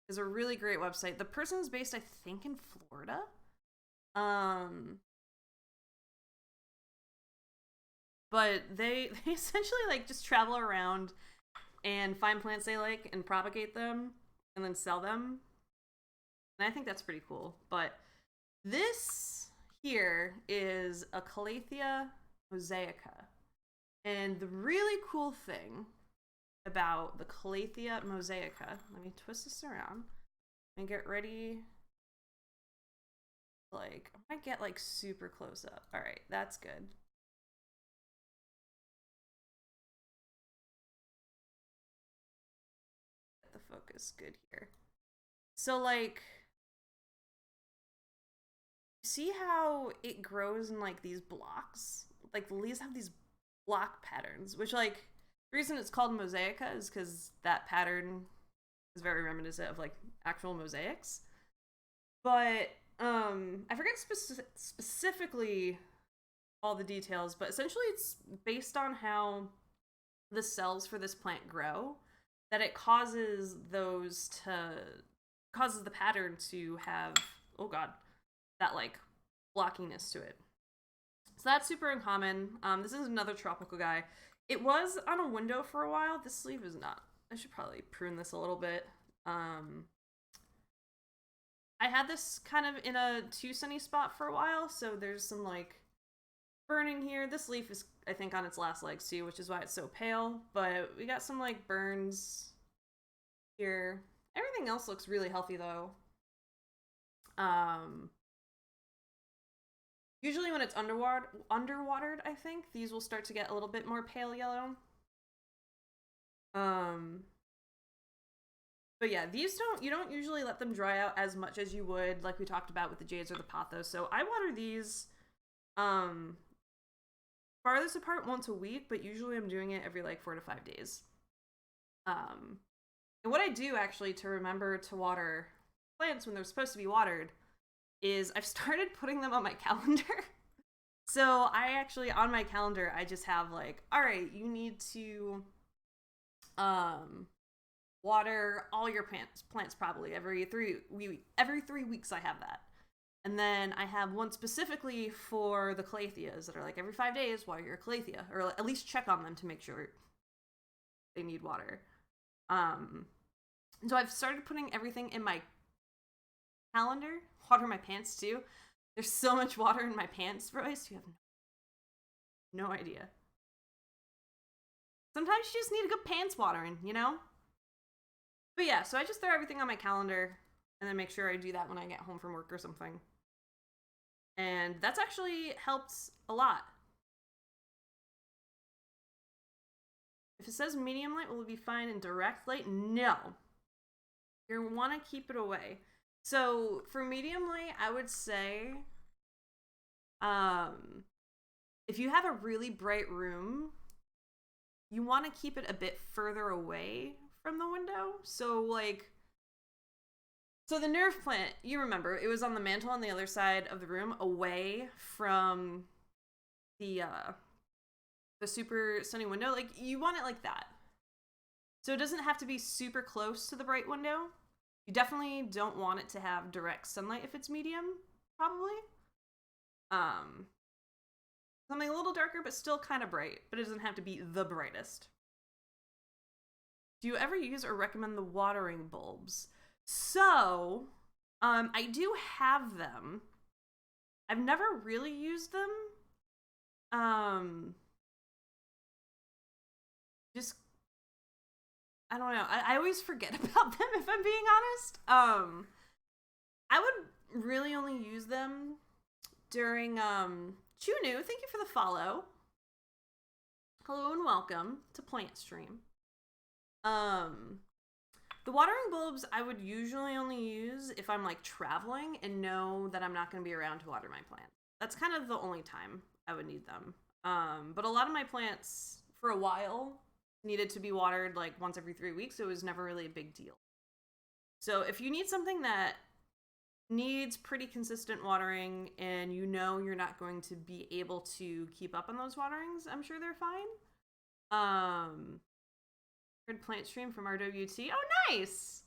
is a really great website. The person's based, I think, in Florida. But they essentially like just travel around and find plants they like and propagate them and then sell them. And I think that's pretty cool. But this here is a Calathea mosaica. And the really cool thing about the Calathea mosaica, let me twist this around and get ready. Like, I might get like super close up. All right, that's good. Get the focus good here. So like, see how it grows in like these blocks? Like the leaves have these block patterns, which like the reason it's called mosaica is because that pattern is very reminiscent of like actual mosaics. But I forget specifically all the details, but essentially it's based on how the cells for this plant grow that it causes the pattern to have, oh god, that like blockiness to it. So that's super uncommon. This is another tropical guy. It was on a window for a while. This sleeve is not. I should probably prune this a little bit. I had this kind of in a too sunny spot for a while, so there's some like burning here. This leaf is, I think, on its last legs too, which is why it's so pale. But we got some like burns here. Everything else looks really healthy though. Usually when it's underwatered, I think these will start to get a little bit more pale yellow. But yeah, you don't usually let them dry out as much as you would, like we talked about with the jades or the pothos. So I water these farthest apart once a week, but usually I'm doing it every like 4 to 5 days. And what I do actually to remember to water plants when they're supposed to be watered is I've started putting them on my calendar. So I actually, on my calendar, I just have like, all right, you need to water all your plants probably every 3 weeks. I have that. And then I have one specifically for the calatheas that are like every 5 days water your calathea, or at least check on them to make sure they need water. So I've started putting everything in my calendar. Water my pants too. There's so much water in my pants, Royce. You have no idea. Sometimes you just need a good pants watering, you know? But yeah, so I just throw everything on my calendar and then make sure I do that when I get home from work or something. And that's actually helped a lot. If it says medium light, will it be fine in direct light? No. You want to keep it away. So for medium light, I would say, if you have a really bright room, you want to keep it a bit further away from the window. So the nerve plant, you remember, it was on the mantle on the other side of the room, away from the super sunny window. Like, you want it like that. So it doesn't have to be super close to the bright window. You definitely don't want it to have direct sunlight if it's medium, probably. Something a little darker, but still kind of bright, but it doesn't have to be the brightest. Do you ever use or recommend the watering bulbs? So, I do have them. I've never really used them. Just, I don't know. I always forget about them, if I'm being honest. I would really only use them during, Chunu, thank you for the follow. Hello and welcome to Plant Stream. The watering bulbs I would usually only use if I'm like traveling and know that I'm not going to be around to water my plant. That's kind of the only time I would need them. But a lot of my plants for a while needed to be watered like once every 3 weeks. So it was never really a big deal. So if you need something that needs pretty consistent watering and you know you're not going to be able to keep up on those waterings, I'm sure they're fine. Heard plant stream from RWT. Oh, nice!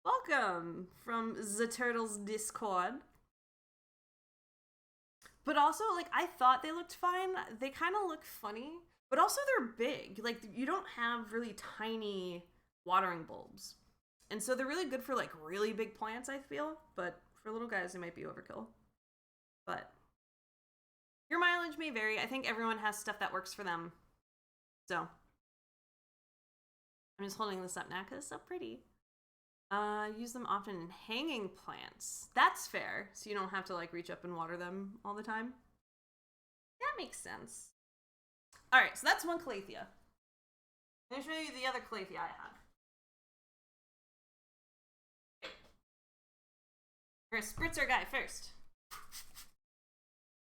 Welcome from the Turtles Discord. But also, like, I thought they looked fine. They kind of look funny, but also they're big. Like, you don't have really tiny watering bulbs. And so they're really good for, like, really big plants, I feel. But for little guys, they might be overkill. But your mileage may vary. I think everyone has stuff that works for them. So I'm just holding this up now because it's so pretty. Use them often in hanging plants. That's fair. So you don't have to like reach up and water them all the time. That makes sense. All right, so that's one calathea. Let me show you the other calathea I had. We're gonna spritz our guy first.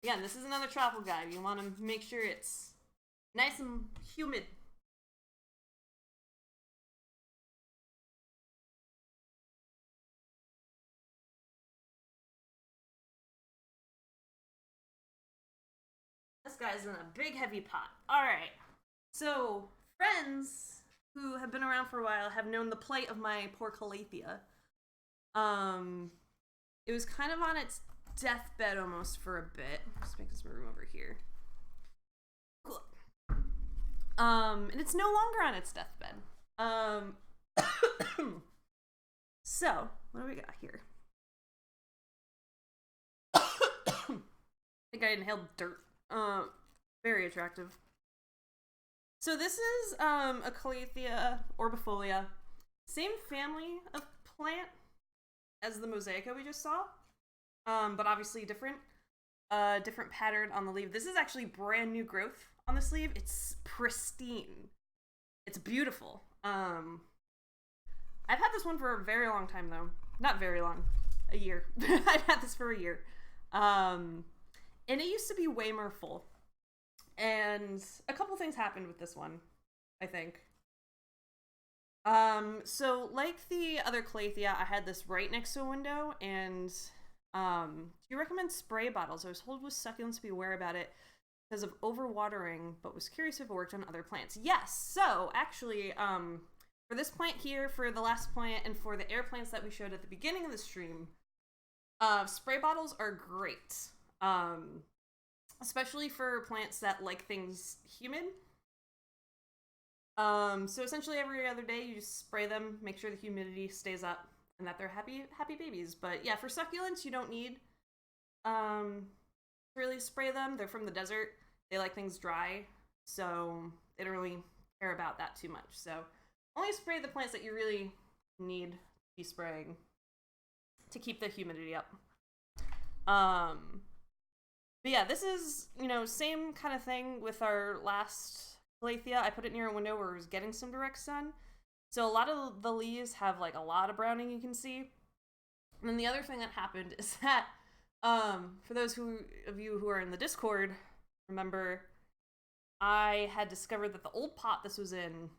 Again, this is another travel guide. You want to make sure it's nice and humid. This guy's in a big heavy pot. All right. So friends who have been around for a while have known the plight of my poor calathea. It was kind of on its deathbed almost for a bit. Let's make this room over here. Cool. And it's no longer on its deathbed. So what do we got here? think I inhaled dirt. Very attractive. So this is a Calathea orbifolia. Same family of plant as the Mosaica we just saw, but obviously different. Different pattern on the leaf. This is actually brand new growth on the sleeve. It's pristine. It's beautiful. I've had this one for a very long time though. Not very long. A year. I've had this for a year. And it used to be way more full. And a couple things happened with this one, I think. So like the other Calathea, I had this right next to a window, and do you recommend spray bottles? I was told with succulents to be aware about it because of overwatering, but was curious if it worked on other plants. Yes, so actually, for this plant here, for the last plant, and for the air plants that we showed at the beginning of the stream, spray bottles are great. Especially for plants that like things humid. So essentially every other day you just spray them, make sure the humidity stays up, and that they're happy babies. But yeah, for succulents, you don't need to really spray them. They're from the desert. They like things dry, so they don't really care about that too much. So only spray the plants that you really need to be spraying to keep the humidity up. But yeah, this is, same kind of thing with our last Calathea. I put it near a window where it was getting some direct sun. So a lot of the leaves have like a lot of browning you can see. And then the other thing that happened is that, for those of you who are in the Discord, remember, I had discovered that the old pot this was in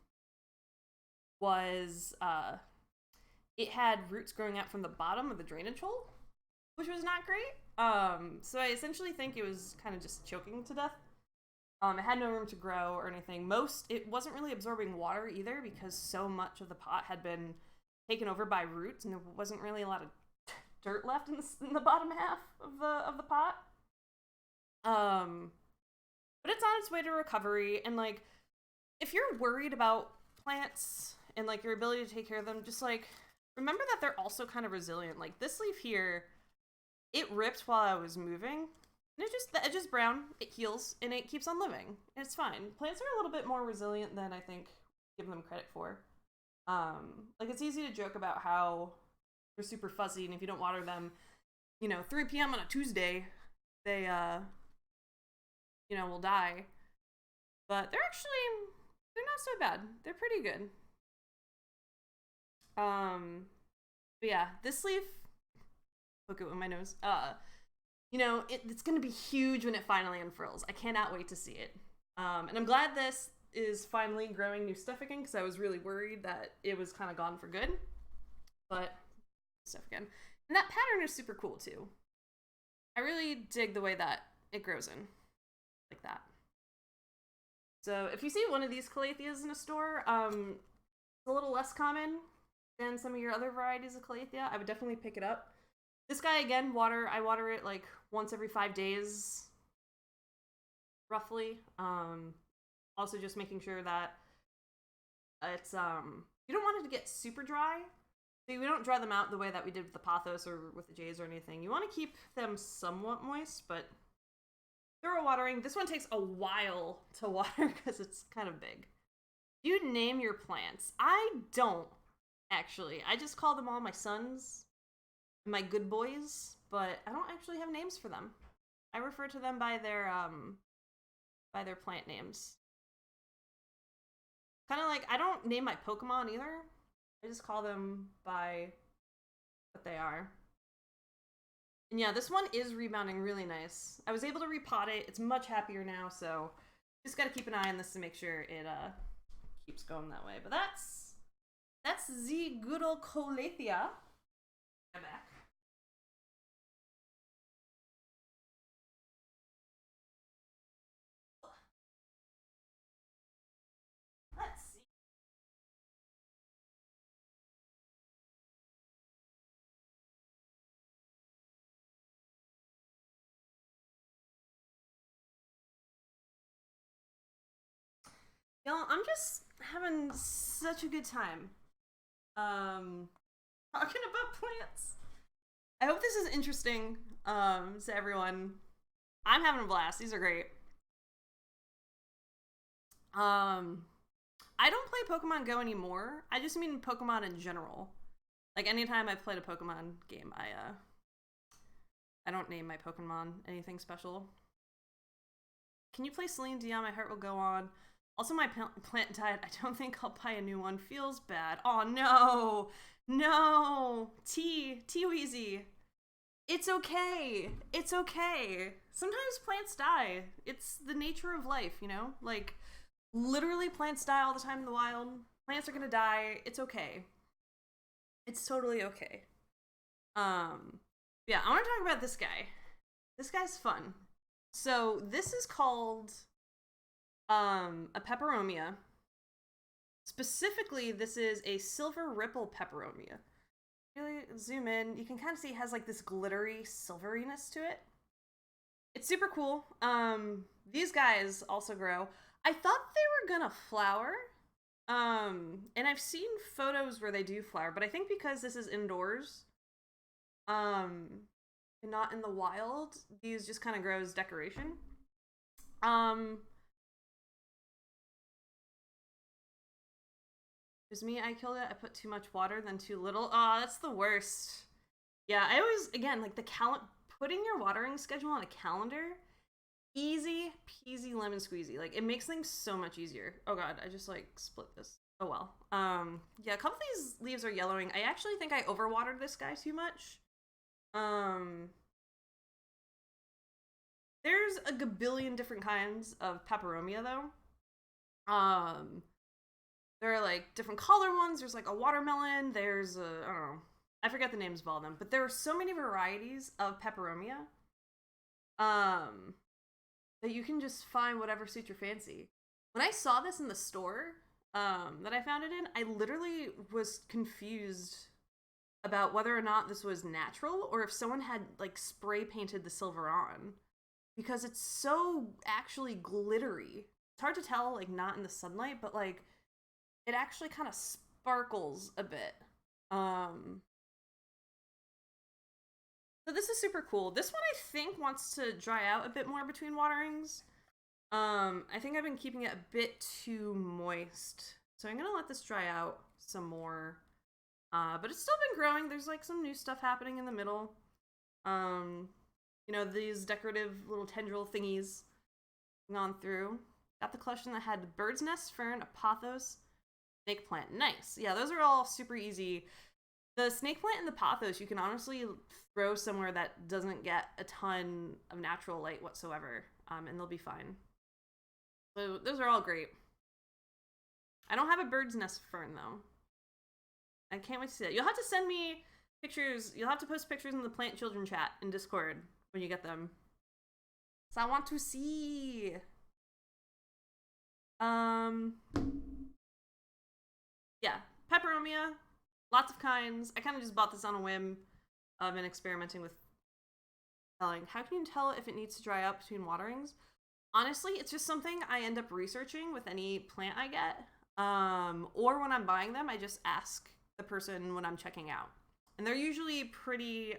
was, it had roots growing out from the bottom of the drainage hole, which was not great. So I essentially think it was kind of just choking to death. It had no room to grow or anything. It wasn't really absorbing water either because so much of the pot had been taken over by roots and there wasn't really a lot of dirt left in the bottom half of the pot. But it's on its way to recovery, and like, if you're worried about plants and like your ability to take care of them, just like remember that they're also kind of resilient. Like this leaf here, it ripped while I was moving. And the edge is brown, it heals, and it keeps on living. And it's fine. Plants are a little bit more resilient than I think give them credit for. Like it's easy to joke about how they're super fuzzy, and if you don't water them, 3 p.m. on a Tuesday, they, will die. But they're not so bad. They're pretty good. But yeah, this leaf, look at it with my nose, it's going to be huge when it finally unfurls. I cannot wait to see it. And I'm glad this is finally growing new stuff again, because I was really worried that it was kind of gone for good. But stuff again. And that pattern is super cool too. I really dig the way that it grows in. Like that. So if you see one of these Calatheas in a store, it's a little less common than some of your other varieties of Calathea. I would definitely pick it up. This guy, again, I water it like once every 5 days, roughly. Also just making sure that it's, you don't want it to get super dry. So we don't dry them out the way that we did with the pothos or with the jays or anything. You want to keep them somewhat moist, but thorough watering. This one takes a while to water because it's kind of big. You name your plants. I don't, actually. I just call them all my sons. My good boys, but I don't actually have names for them. I refer to them by their plant names. Kind of like, I don't name my Pokemon either. I just call them by what they are. And yeah, this one is rebounding really nice. I was able to repot it. It's much happier now, so just gotta keep an eye on this to make sure it keeps going that way. But that's the good old Calathea. I'm back. Let's see. Y'all, I'm just having such a good time. Talking about plants. I hope this is interesting. to everyone. I'm having a blast. These are great. I don't play Pokemon Go anymore. I just mean Pokemon in general. Like anytime I've played a Pokemon game, I don't name my Pokemon anything special. Can you play Celine Dion? My heart will go on. Also, my plant died. I don't think I'll buy a new one. Feels bad. Oh no, no. T-Weezy. It's okay. It's okay. Sometimes plants die. It's the nature of life, you know? Like, literally plants die all the time in the wild. Plants are gonna die. It's okay. It's totally okay. Yeah, I want to talk about this guy. This guy's fun. So this is called a peperomia. Specifically, this is a silver ripple peperomia. Really zoom in, you can kind of see it has like this glittery silveriness to it. It's super cool. These guys also grow. I thought they were gonna flower. And I've seen photos where they do flower, but I think because this is indoors, and not in the wild, these just kind of grow as decoration. It was me, I killed it. I put too much water, then too little. Oh, that's the worst. Yeah, I always, again, like putting your watering schedule on a calendar, easy peasy lemon squeezy. Like, it makes things so much easier. Oh god, I just like split this. Oh well. Yeah, a couple of these leaves are yellowing. I actually think I overwatered this guy too much. There's a gabillion different kinds of peperomia though. There are like different color ones. There's like a watermelon. There's a, I don't know. I forget the names of all of them, but there are so many varieties of peperomia. That you can just find whatever suits your fancy. When I saw this in the store, that I found it in, I literally was confused about whether or not this was natural or if someone had like spray painted the silver on, because it's so actually glittery. It's hard to tell, like not in the sunlight, but like it actually kind of sparkles a bit. So this is super cool. This one I think wants to dry out a bit more between waterings. I think I've been keeping it a bit too moist. So I'm gonna let this dry out some more. But it's still been growing. There's like some new stuff happening in the middle. You know, these decorative little tendril thingies gone through. Got the collection that had bird's nest, fern, apothos, snake plant. Nice. Yeah, those are all super easy. The snake plant and the pothos you can honestly throw somewhere that doesn't get a ton of natural light whatsoever, and they'll be fine. So those are all great. I don't have a bird's nest fern though. I can't wait to see that. You'll have to send me pictures. You'll have to post pictures in the plant children chat in Discord when you get them. So I want to see. Yeah, peperomia. Lots of kinds. I kind of just bought this on a whim. I've been experimenting with telling. How can you tell if it needs to dry out between waterings? Honestly, it's just something I end up researching with any plant I get. Or when I'm buying them, I just ask the person when I'm checking out. And they're usually pretty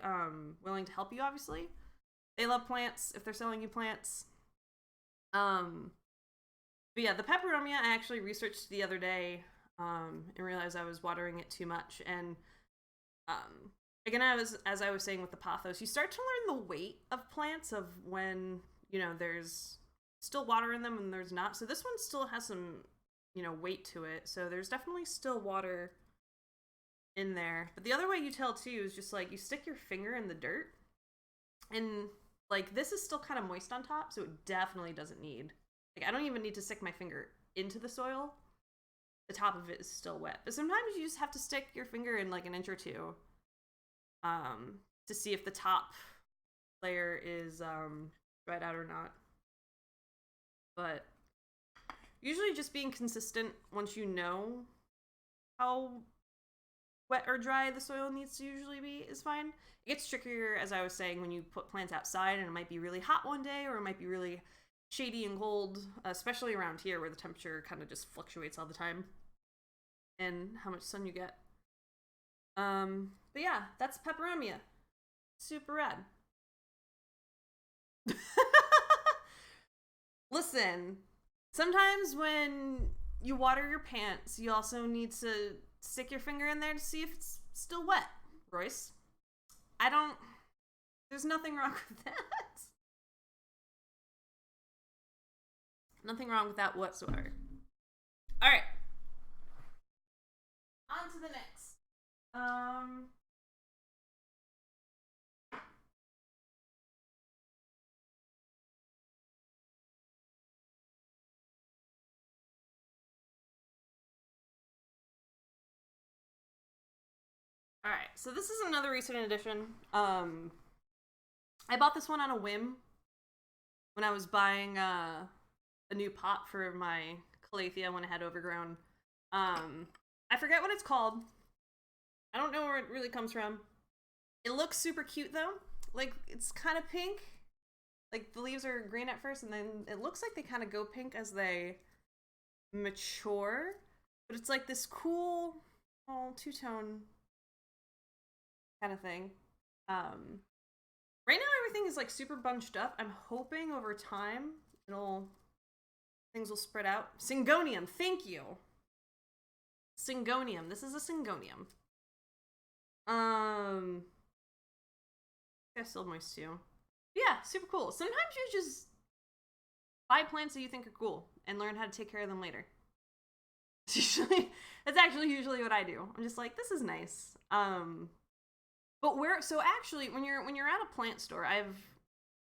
willing to help you, obviously. They love plants if they're selling you plants. But yeah, the peperomia I actually researched the other day. And realized I was watering it too much. And again, as I was saying with the pothos, you start to learn the weight of plants, of when, you know, there's still water in them and there's not. So this one still has some, you know, weight to it. So there's definitely still water in there. But the other way you tell too is just like you stick your finger in the dirt, and like this is still kind of moist on top, so it definitely doesn't need, like I don't even need to stick my finger into the soil. The top of it is still wet. But sometimes you just have to stick your finger in like an inch or two to see if the top layer is dried out or not. But usually just being consistent once you know how wet or dry the soil needs to usually be is fine. It gets trickier, as I was saying, when you put plants outside and it might be really hot one day or it might be really shady and cold, especially around here where the temperature kind of just fluctuates all the time and how much sun you get. But yeah, that's peperomia. Super rad. Listen, sometimes when you water your pants, you also need to stick your finger in there to see if it's still wet, Royce. There's nothing wrong with that. Nothing wrong with that whatsoever. All right. On to the next. All right. So this is another recent edition. I bought this one on a whim when I was buying a new pot for my calathea when I had overgrown. I forget what it's called. I don't know where it really comes from. It looks super cute though. Like it's kind of pink. Like the leaves are green at first and then it looks like they kind of go pink as they mature. But it's like this cool two-tone kind of thing. Right now everything is like super bunched up. I'm hoping over time things will spread out. Syngonium, thank you. Syngonium. This is a syngonium. It's still moist too. But yeah, super cool. Sometimes you just buy plants that you think are cool and learn how to take care of them later. That's actually usually what I do. I'm just like, this is nice. But actually when you're at a plant store,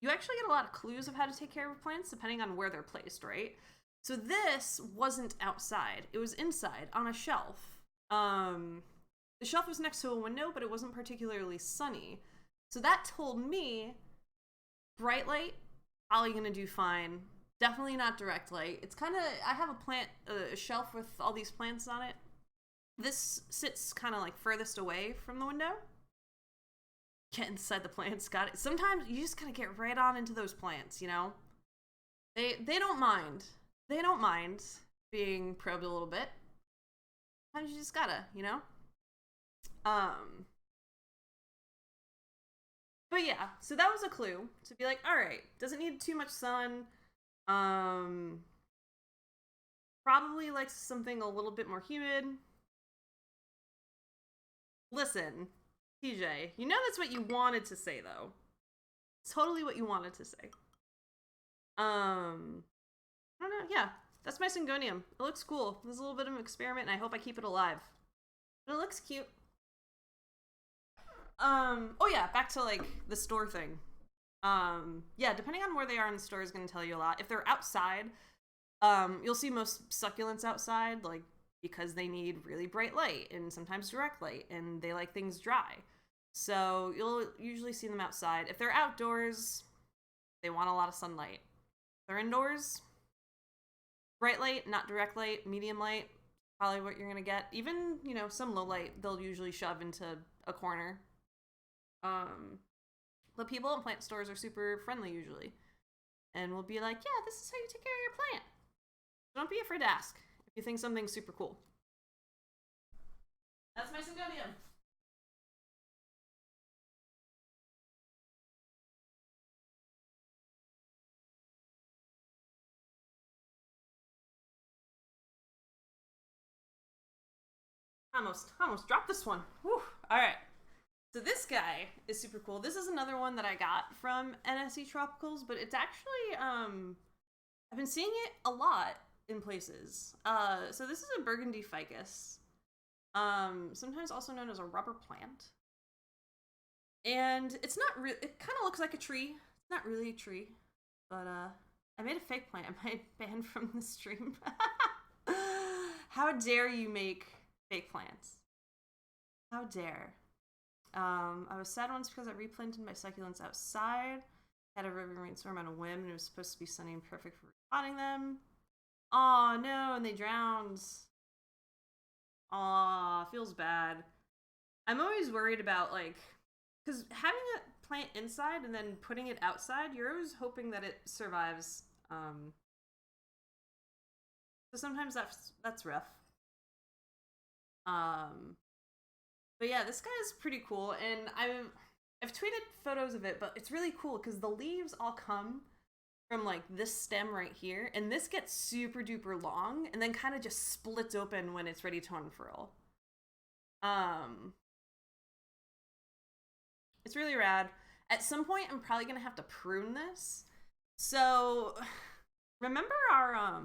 you actually get a lot of clues of how to take care of plants depending on where they're placed, right? So this wasn't outside. It was inside on a shelf. The shelf was next to a window, but it wasn't particularly sunny. So that told me bright light, probably gonna do fine. Definitely not direct light. It's kind of, I have a shelf with all these plants on it. This sits kind of like furthest away from the window. Get inside the plants, got it. Sometimes you just gotta get right on into those plants, you know? They don't mind. They don't mind being probed a little bit. Sometimes you just gotta, you know? But yeah, so that was a clue to be like, all right, doesn't need too much sun. Probably likes something a little bit more humid. Listen, TJ, you know that's what you wanted to say though. It's totally what you wanted to say. I don't know, yeah. That's my syngonium. It looks cool. This is a little bit of an experiment and I hope I keep it alive. But it looks cute. Oh yeah, back to like the store thing. Yeah, depending on where they are in the store is gonna tell you a lot. If they're outside, you'll see most succulents outside, like because they need really bright light and sometimes direct light and they like things dry. So you'll usually see them outside. If they're outdoors, they want a lot of sunlight. If they're indoors, bright light, not direct light, medium light, probably what you're gonna get. Even, you know, some low light, they'll usually shove into a corner. But people in plant stores are super friendly usually. And will be like, yeah, this is how you take care of your plant. Don't be afraid to ask if you think something's super cool. That's my syngonium. Almost dropped this one. Whew. All right. So this guy is super cool. This is another one that I got from NSE Tropicals, but it's actually, I've been seeing it a lot in places. So this is a burgundy ficus, sometimes also known as a rubber plant. And it's not really, it kind of looks like a tree. It's not really a tree, but I made a fake plant. Am I banned from the stream? How dare you make fake plants? How dare. I was sad once because I replanted my succulents outside. Had a river rainstorm on a whim and it was supposed to be sunny and perfect for repotting them. Aw, no, and they drowned. Aw, feels bad. I'm always worried about, like, because having a plant inside and then putting it outside, you're always hoping that it survives. So sometimes that's rough. But yeah, this guy is pretty cool, and I've tweeted photos of it, but it's really cool because the leaves all come from like this stem right here, and this gets super duper long and then kind of just splits open when it's ready to unfurl. It's really rad. At some point I'm probably gonna have to prune this. So remember our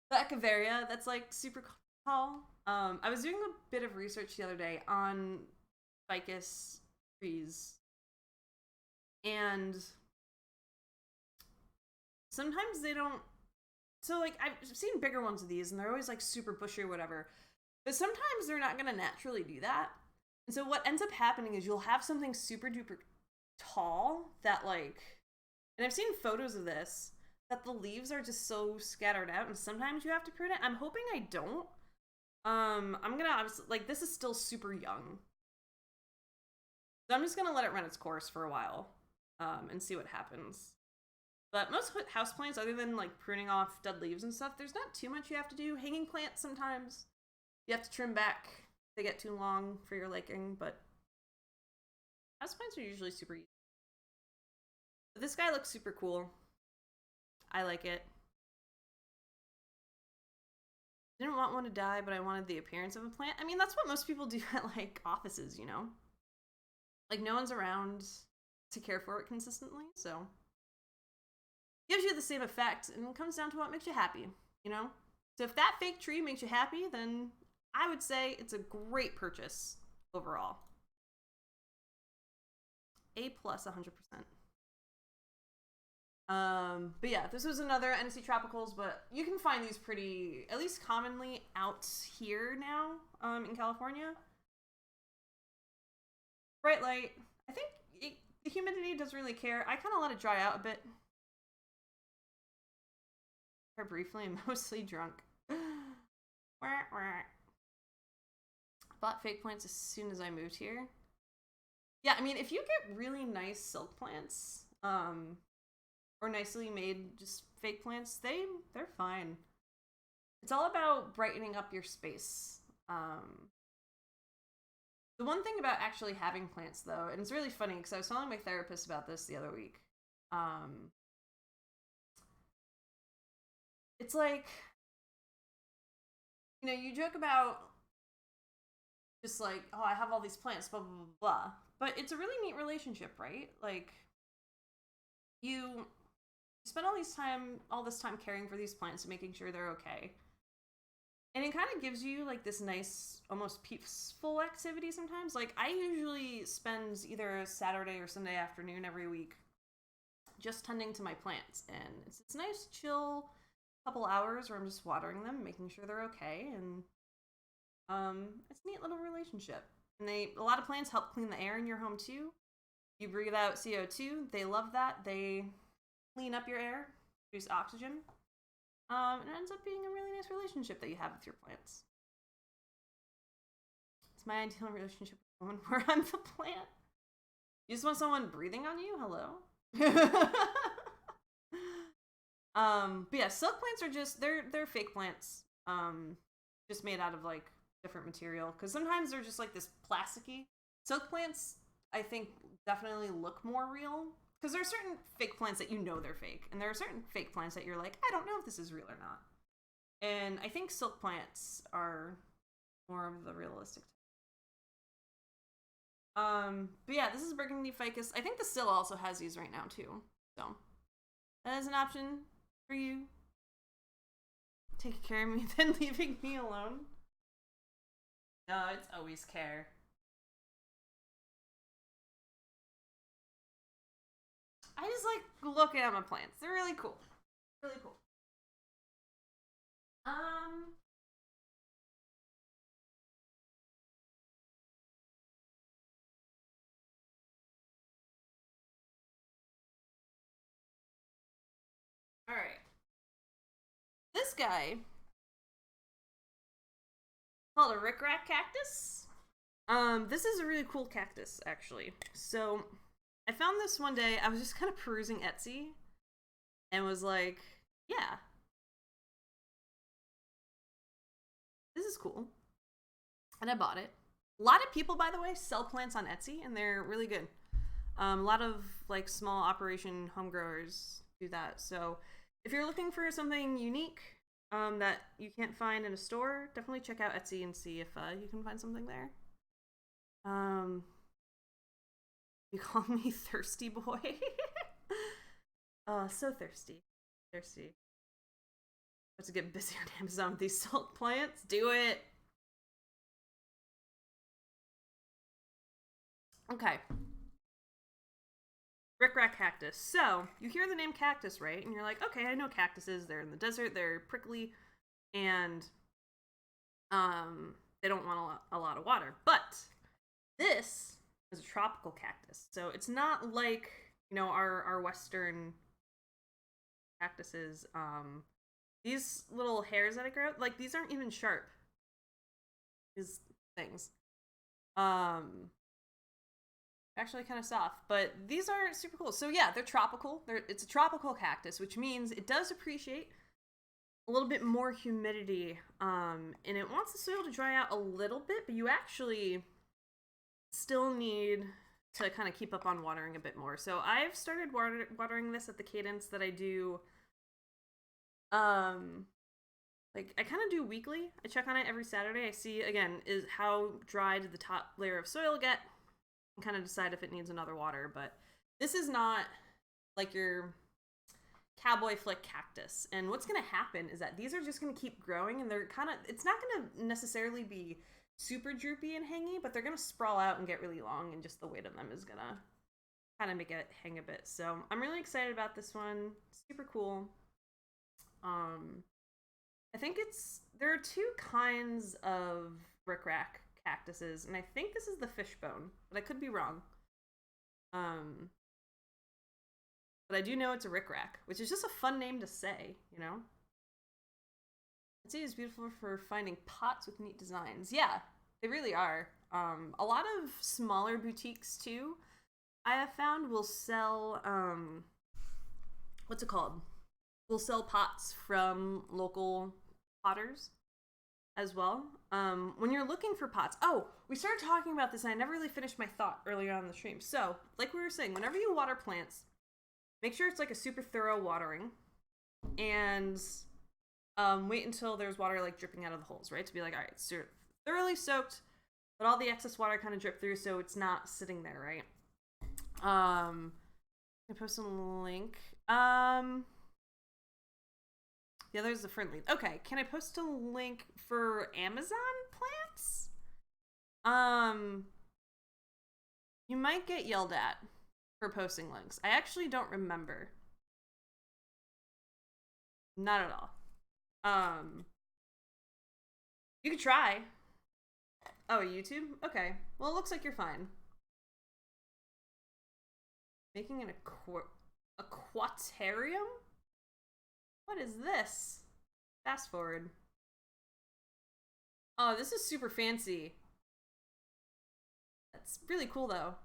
the Echeveria that's like super tall? I was doing a bit of research the other day on ficus trees, and sometimes they don't. So like I've seen bigger ones of these, and they're always like super bushy or whatever. But sometimes they're not gonna naturally do that. And so what ends up happening is you'll have something super duper tall that like, and I've seen photos of this, that the leaves are just so scattered out, and sometimes you have to prune it. I'm hoping I don't. I'm gonna, like, this is still super young. So I'm just gonna let it run its course for a while, and see what happens. But most houseplants, other than like pruning off dead leaves and stuff, there's not too much you have to do. Hanging plants, sometimes you have to trim back. They get too long for your liking, but houseplants are usually super easy. But this guy looks super cool. I like it. Didn't want one to die, but I wanted the appearance of a plant. I mean, that's what most people do at like offices, you know? Like no one's around to care for it consistently, so gives you the same effect, and it comes down to what makes you happy, you know? So if that fake tree makes you happy, then I would say it's a great purchase overall. A plus 100%. But yeah, this was another NC Tropicals, but you can find these pretty, at least commonly, out here now, in California. Bright light. I think the humidity doesn't really care. I kind of let it dry out a bit. Or briefly, I'm mostly drunk. Bought fake plants as soon as I moved here. Yeah, I mean, if you get really nice silk plants, or nicely made just fake plants, they're fine. It's all about brightening up your space. The one thing about actually having plants, though, and it's really funny because I was telling my therapist about this the other week. It's like, you know, you joke about just like, oh, I have all these plants, blah, blah, blah, blah. But it's a really neat relationship, right? Like, you spend all this time caring for these plants and making sure they're okay. And it kind of gives you like this nice, almost peaceful activity sometimes. Like I usually spend either a Saturday or Sunday afternoon every week just tending to my plants. And it's nice, chill couple hours where I'm just watering them, making sure they're okay. And it's a neat little relationship. And a lot of plants help clean the air in your home too. You breathe out CO2. They love that. They clean up your air, produce oxygen. And it ends up being a really nice relationship that you have with your plants. It's my ideal relationship with someone where I'm the plant. You just want someone breathing on you? Hello? But yeah, silk plants are just, they're fake plants. Just made out of like different material. Because sometimes they're just like this plasticky. Silk plants, I think, definitely look more real. Because there are certain fake plants that you know they're fake, and there are certain fake plants that you're like, I don't know if this is real or not. And I think silk plants are more of the realistic type. But yeah, this is burgundy ficus. I think the still also has these right now too. So that is an option for you. Taking care of me, then leaving me alone. No, it's always care. I just like looking at my plants. They're really cool. Really cool. All right. This guy called a rickrack cactus. This is a really cool cactus, actually. So, I found this one day. I was just kind of perusing Etsy, and was like, yeah, this is cool. And I bought it. A lot of people, by the way, sell plants on Etsy, and they're really good. A lot of like small operation home growers do that. So if you're looking for something unique that you can't find in a store, definitely check out Etsy and see if you can find something there. You call me thirsty boy? So thirsty. Thirsty. Let's get busy on Amazon with these salt plants. Do it! Okay. Rickrack cactus. So, you hear the name cactus, right? And you're like, okay, I know cactuses. They're in the desert. They're prickly. And they don't want a lot of water. But this is a tropical cactus. So, it's not like, you know, our Western cactuses. These little hairs that I grow, like, these aren't even sharp. These things. Actually kind of soft, but these are super cool. So yeah, they're tropical. It's a tropical cactus, which means it does appreciate a little bit more humidity, and it wants the soil to dry out a little bit, but you actually still need to kind of keep up on watering a bit more. So I've started watering this at the cadence that I do, like I kind of do weekly. I check on it every Saturday. I see, again, is how dry did the top layer of soil get, and kind of decide if it needs another water. But this is not like your cowboy flick cactus. And what's going to happen is that these are just going to keep growing, and they're kind of, it's not going to necessarily be super droopy and hangy, but they're going to sprawl out and get really long, and just the weight of them is going to kind of make it hang a bit. So I'm really excited about this one. Super cool. I think there are two kinds of rickrack cactuses, and I think this is the fishbone, but I could be wrong. But I do know it's a rickrack, which is just a fun name to say, you know? I'd say it's beautiful for finding pots with neat designs. Yeah, they really are. A lot of smaller boutiques, too, I have found will sell, what's it called? Will sell pots from local potters as well. When you're looking for pots, we started talking about this and I never really finished my thought earlier on in the stream. So, like we were saying, whenever you water plants, make sure it's like a super thorough watering, and wait until there's water like dripping out of the holes, right? To be like, all right, it's thoroughly soaked, but all the excess water kind of drip through, so it's not sitting there, right? I post a link. Yeah, there's the friendly. Okay, can I post a link for Amazon plants? You might get yelled at for posting links. I actually don't remember. Not at all. You could try. Oh, YouTube? Okay. Well, it looks like you're fine. Making an aquatarium? What is this? Fast forward. Oh, this is super fancy. That's really cool, though.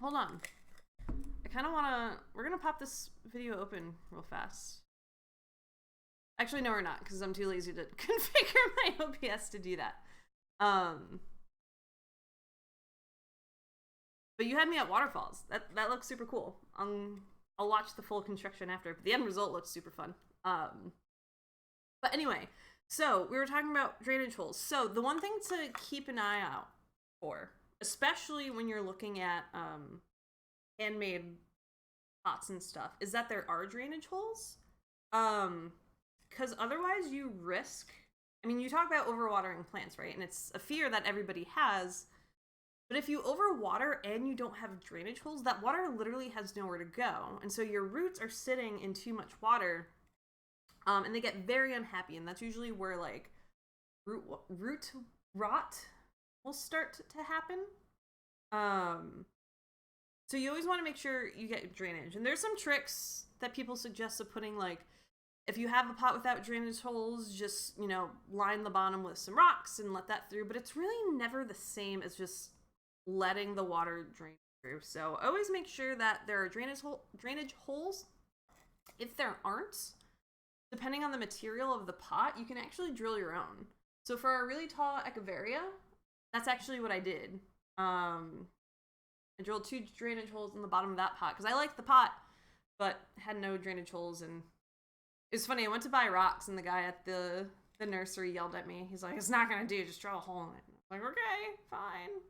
Hold on. I kind of want to... We're going to pop this video open real fast. Actually, no, we're not, because I'm too lazy to configure my OBS to do that. But you had me at waterfalls. That looks super cool. I'll watch the full construction after, but the end result looks super fun. But anyway, so we were talking about drainage holes. So the one thing to keep an eye out for, especially when you're looking at handmade pots and stuff, is that there are drainage holes. Because otherwise you risk, I mean, you talk about overwatering plants, right? And it's a fear that everybody has. But if you overwater and you don't have drainage holes, that water literally has nowhere to go. And so your roots are sitting in too much water, and they get very unhappy. And that's usually where, like, root rot will start to happen. So you always want to make sure you get drainage. And there's some tricks that people suggest of putting, like, if you have a pot without drainage holes, just, you know, line the bottom with some rocks and let that through. But it's really never the same as just letting the water drain through. So always make sure that there are drainage holes. If there aren't, depending on the material of the pot, you can actually drill your own. So for a really tall echeveria, that's actually what I did. I drilled 2 drainage holes in the bottom of that pot because I liked the pot, but had no drainage holes. And it was funny. I went to buy rocks, and the guy at the nursery yelled at me. He's like, "It's not gonna do. Just drill a hole in it." I'm like, okay, fine.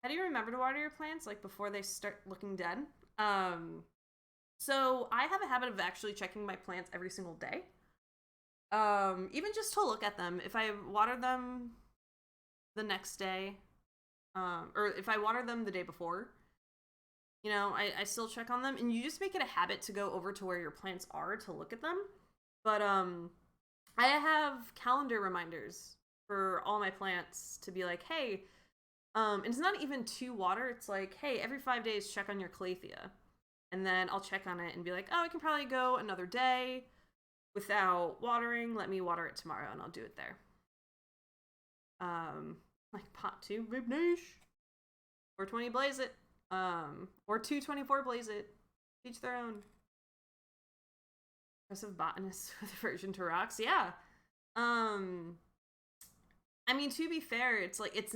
How do you remember to water your plants like before they start looking dead? So I have a habit of actually checking my plants every single day. Even just to look at them. If I water them the next day, or if I water them the day before, you know, I still check on them, and you just make it a habit to go over to where your plants are to look at them. But I have calendar reminders for all my plants to be like, hey, and it's not even to water. It's like, hey, every 5 days, check on your calathea. And then I'll check on it and be like, oh, I can probably go another day without watering. Let me water it tomorrow, and I'll do it there. Like pot 2, Big Niche. 420 blaze it. Or 224 blaze it. Each their own. Aggressive botanist with aversion to rocks. Yeah. I mean, to be fair, it's like, it's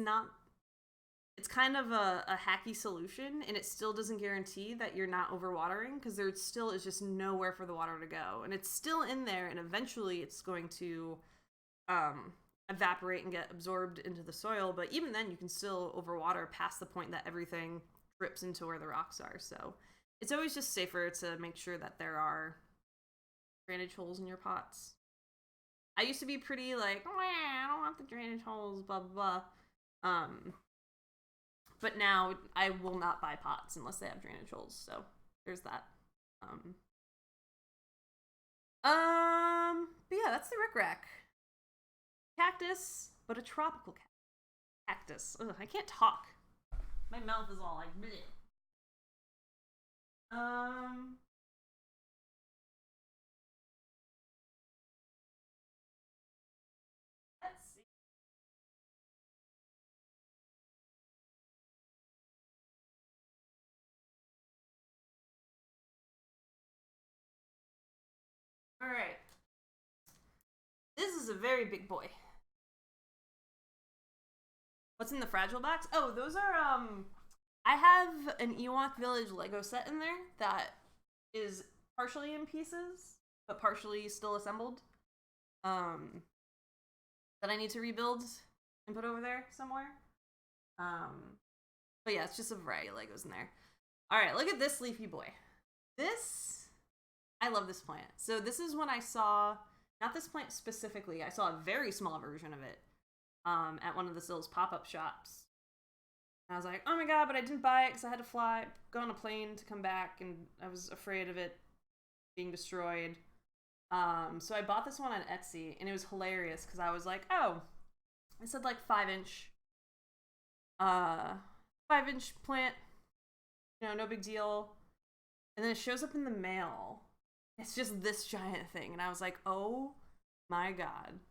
kind of a hacky solution, and it still doesn't guarantee that you're not overwatering, because there still is just nowhere for the water to go. And it's still in there, and eventually it's going to evaporate and get absorbed into the soil. But even then, you can still overwater past the point that everything drips into where the rocks are. So it's always just safer to make sure that there are drainage holes in your pots. I used to be pretty like, I don't want the drainage holes, blah, blah, blah. But now I will not buy pots unless they have drainage holes. So there's that. But yeah, that's the rickrack. Cactus, but a tropical cactus. Ugh, I can't talk. My mouth is all like, bleh. Let's see. All right. This is a very big boy. What's in the fragile box? Oh, those are, I have an Ewok Village Lego set in there that is partially in pieces, but partially still assembled. That I need to rebuild and put over there somewhere. But yeah, it's just a variety of Legos in there. All right, look at this leafy boy. I love this plant. So this is when I saw, not this plant specifically, I saw a very small version of it at one of the Sills pop-up shops. And I was like, oh my god, but I didn't buy it because I had to go on a plane to come back, and I was afraid of it being destroyed. So I bought this one on Etsy, and it was hilarious because I was like, oh, I said like 5-inch, 5-inch plant, you know, no big deal. And then it shows up in the mail. It's just this giant thing, and I was like, oh my god.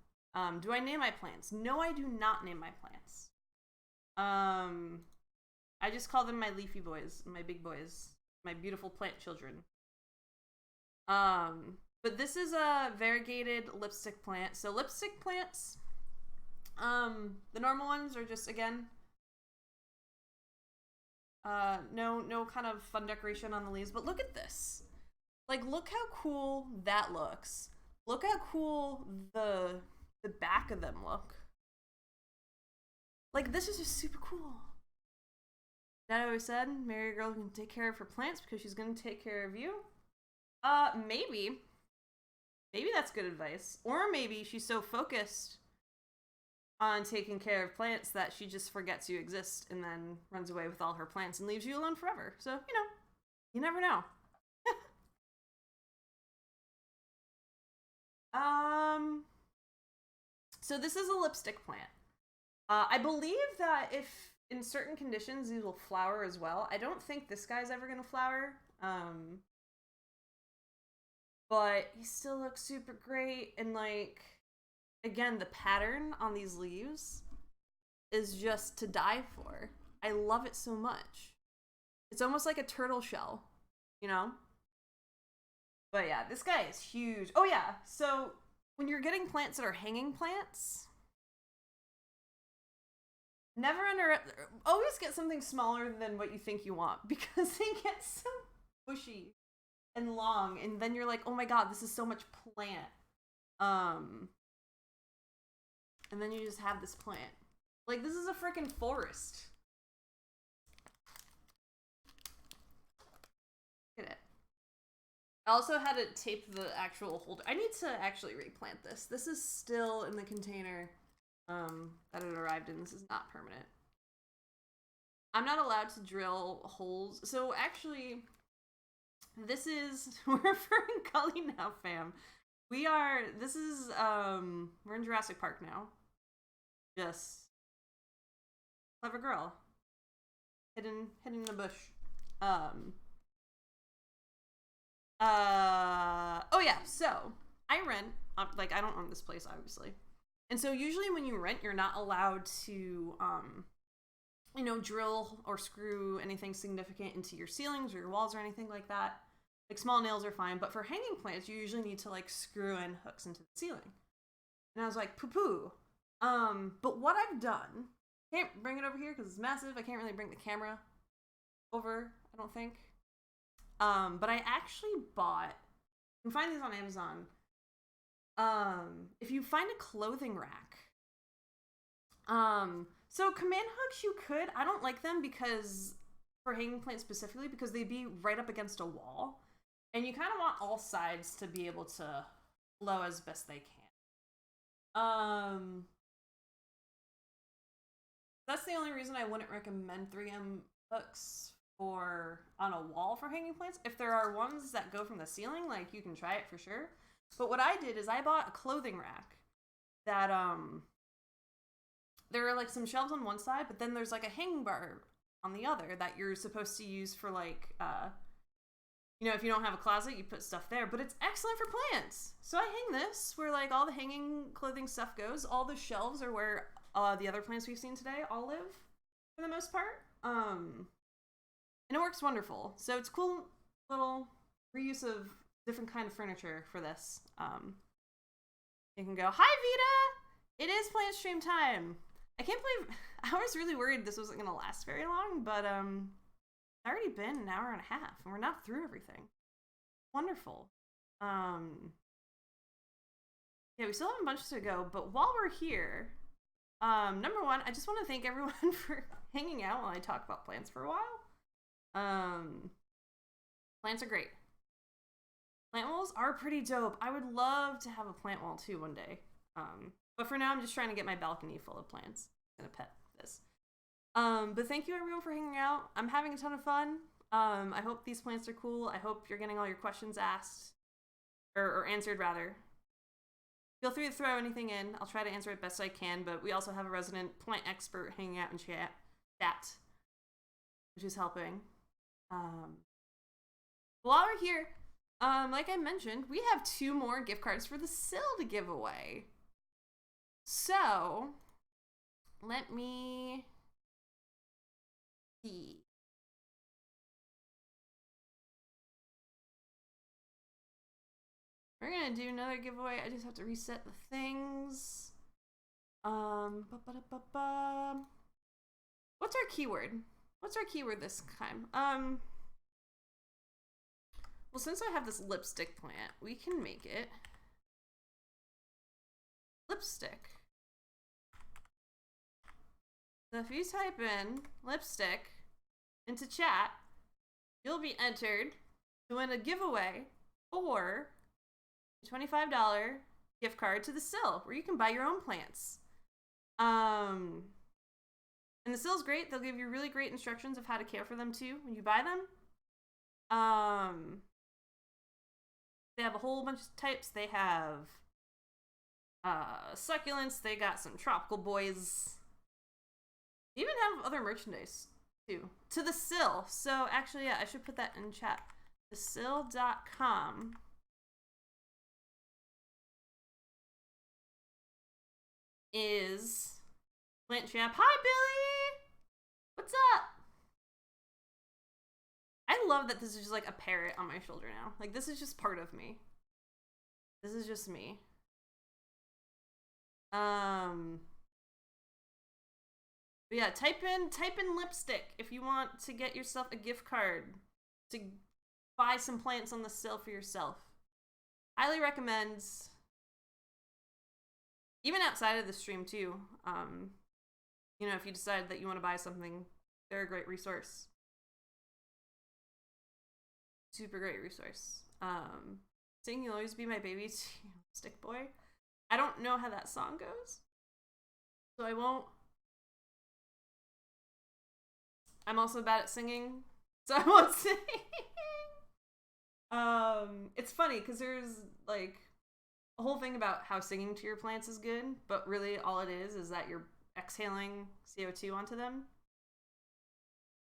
Do I name my plants? No, I do not name my plants. I just call them my leafy boys, my big boys, my beautiful plant children. But this is a variegated lipstick plant. So lipstick plants, the normal ones are just, again, no kind of fun decoration on the leaves, but look at this. Like, look how cool that looks. Look how cool the back of them look. Like, this is just super cool. Dad always said, marry a girl who can take care of her plants because she's gonna take care of you. Maybe. Maybe that's good advice. Or maybe she's so focused on taking care of plants that she just forgets you exist and then runs away with all her plants and leaves you alone forever. So, you know, you never know. So this is a lipstick plant. I believe that if in certain conditions these will flower as well. I don't think this guy's ever gonna flower. But he still looks super great, and like, again, the pattern on these leaves is just to die for. I love it so much. It's almost like a turtle shell, you know? But yeah, this guy is huge. Oh yeah, so when you're getting plants that are hanging plants, Never always get something smaller than what you think you want because they get so bushy and long, and then you're like, oh my god, this is so much plant. And then you just have this plant. Like, this is a freaking forest. Look at it. I also had to tape the actual holder. I need to actually replant this. This is still in the container that it arrived in. This is not permanent. I'm not allowed to drill holes. So actually, this is, we're in Gully now, fam. We're in Jurassic Park now. Yes. Clever girl. Hidden in the bush. Oh yeah, so I rent, like, I don't own this place, obviously. And so usually when you rent, you're not allowed to, you know, drill or screw anything significant into your ceilings or your walls or anything like that. Like, small nails are fine, but for hanging plants, you usually need to, like, screw in hooks into the ceiling. And I was like, poo-poo. But what I've done, can't bring it over here because it's massive. I can't really bring the camera over, I don't think. But I actually bought, you can find these on Amazon. If you find a clothing rack. So command hooks you could. I don't like them because, for hanging plants specifically, because they'd be right up against a wall. And you kind of want all sides to be able to flow as best they can. That's the only reason I wouldn't recommend 3M hooks on a wall for hanging plants. If there are ones that go from the ceiling, like, you can try it for sure. But what I did is I bought a clothing rack that there are, like, some shelves on one side, but then there's, like, a hanging bar on the other that you're supposed to use for, like, you know, if you don't have a closet, you put stuff there. But it's excellent for plants. So I hang this where, like, all the hanging clothing stuff goes. All the shelves are where the other plants we've seen today all live, for the most part. And it works wonderful. So it's cool little reuse of different kind of furniture for this. You can go, hi Vita! It is plant stream time! I can't believe, I was really worried this wasn't going to last very long, but it's already been an hour and a half, and we're not through everything. Wonderful. Yeah, we still have a bunch to go, but while we're here, number one, I just want to thank everyone for hanging out while I talk about plants for a while. Plants are great. Plant walls are pretty dope. I would love to have a plant wall too one day. But for now, I'm just trying to get my balcony full of plants. I'm gonna pet this. But thank you everyone for hanging out. I'm having a ton of fun. I hope these plants are cool. I hope you're getting all your questions asked. Or answered, rather. Feel free to throw anything in. I'll try to answer it best I can, but we also have a resident plant expert hanging out in chat, which is helping. While we're here, like I mentioned, we have 2 more gift cards for the Sill to give away. So, let me see. We're gonna do another giveaway. I just have to reset the things. What's our keyword? What's our keyword this time? Well, since I have this lipstick plant, we can make it lipstick. So if you type in lipstick into chat, you'll be entered to win a giveaway for a $25 gift card to the Sill, where you can buy your own plants. And the Sill's great. They'll give you really great instructions of how to care for them too when you buy them. They have a whole bunch of types. They have succulents. They got some tropical boys. They even have other merchandise too. To the Sill. So actually, yeah, I should put that in chat. thesill.com is Plant Champ. Hi, Billy! What's up? I love that this is just like a parrot on my shoulder now. Like, this is just part of me. This is just me. But yeah, type in lipstick if you want to get yourself a gift card to buy some plants on the sale for yourself. Highly recommend. Even outside of the stream too. You know, if you decide that you want to buy something, they're a great resource. Super great resource. Sing You'll Always Be My Baby, Stick Boy. I don't know how that song goes, so I won't. I'm also bad at singing, so I won't sing. It's funny because there's like a whole thing about how singing to your plants is good, but really all it is that you're exhaling CO2 onto them.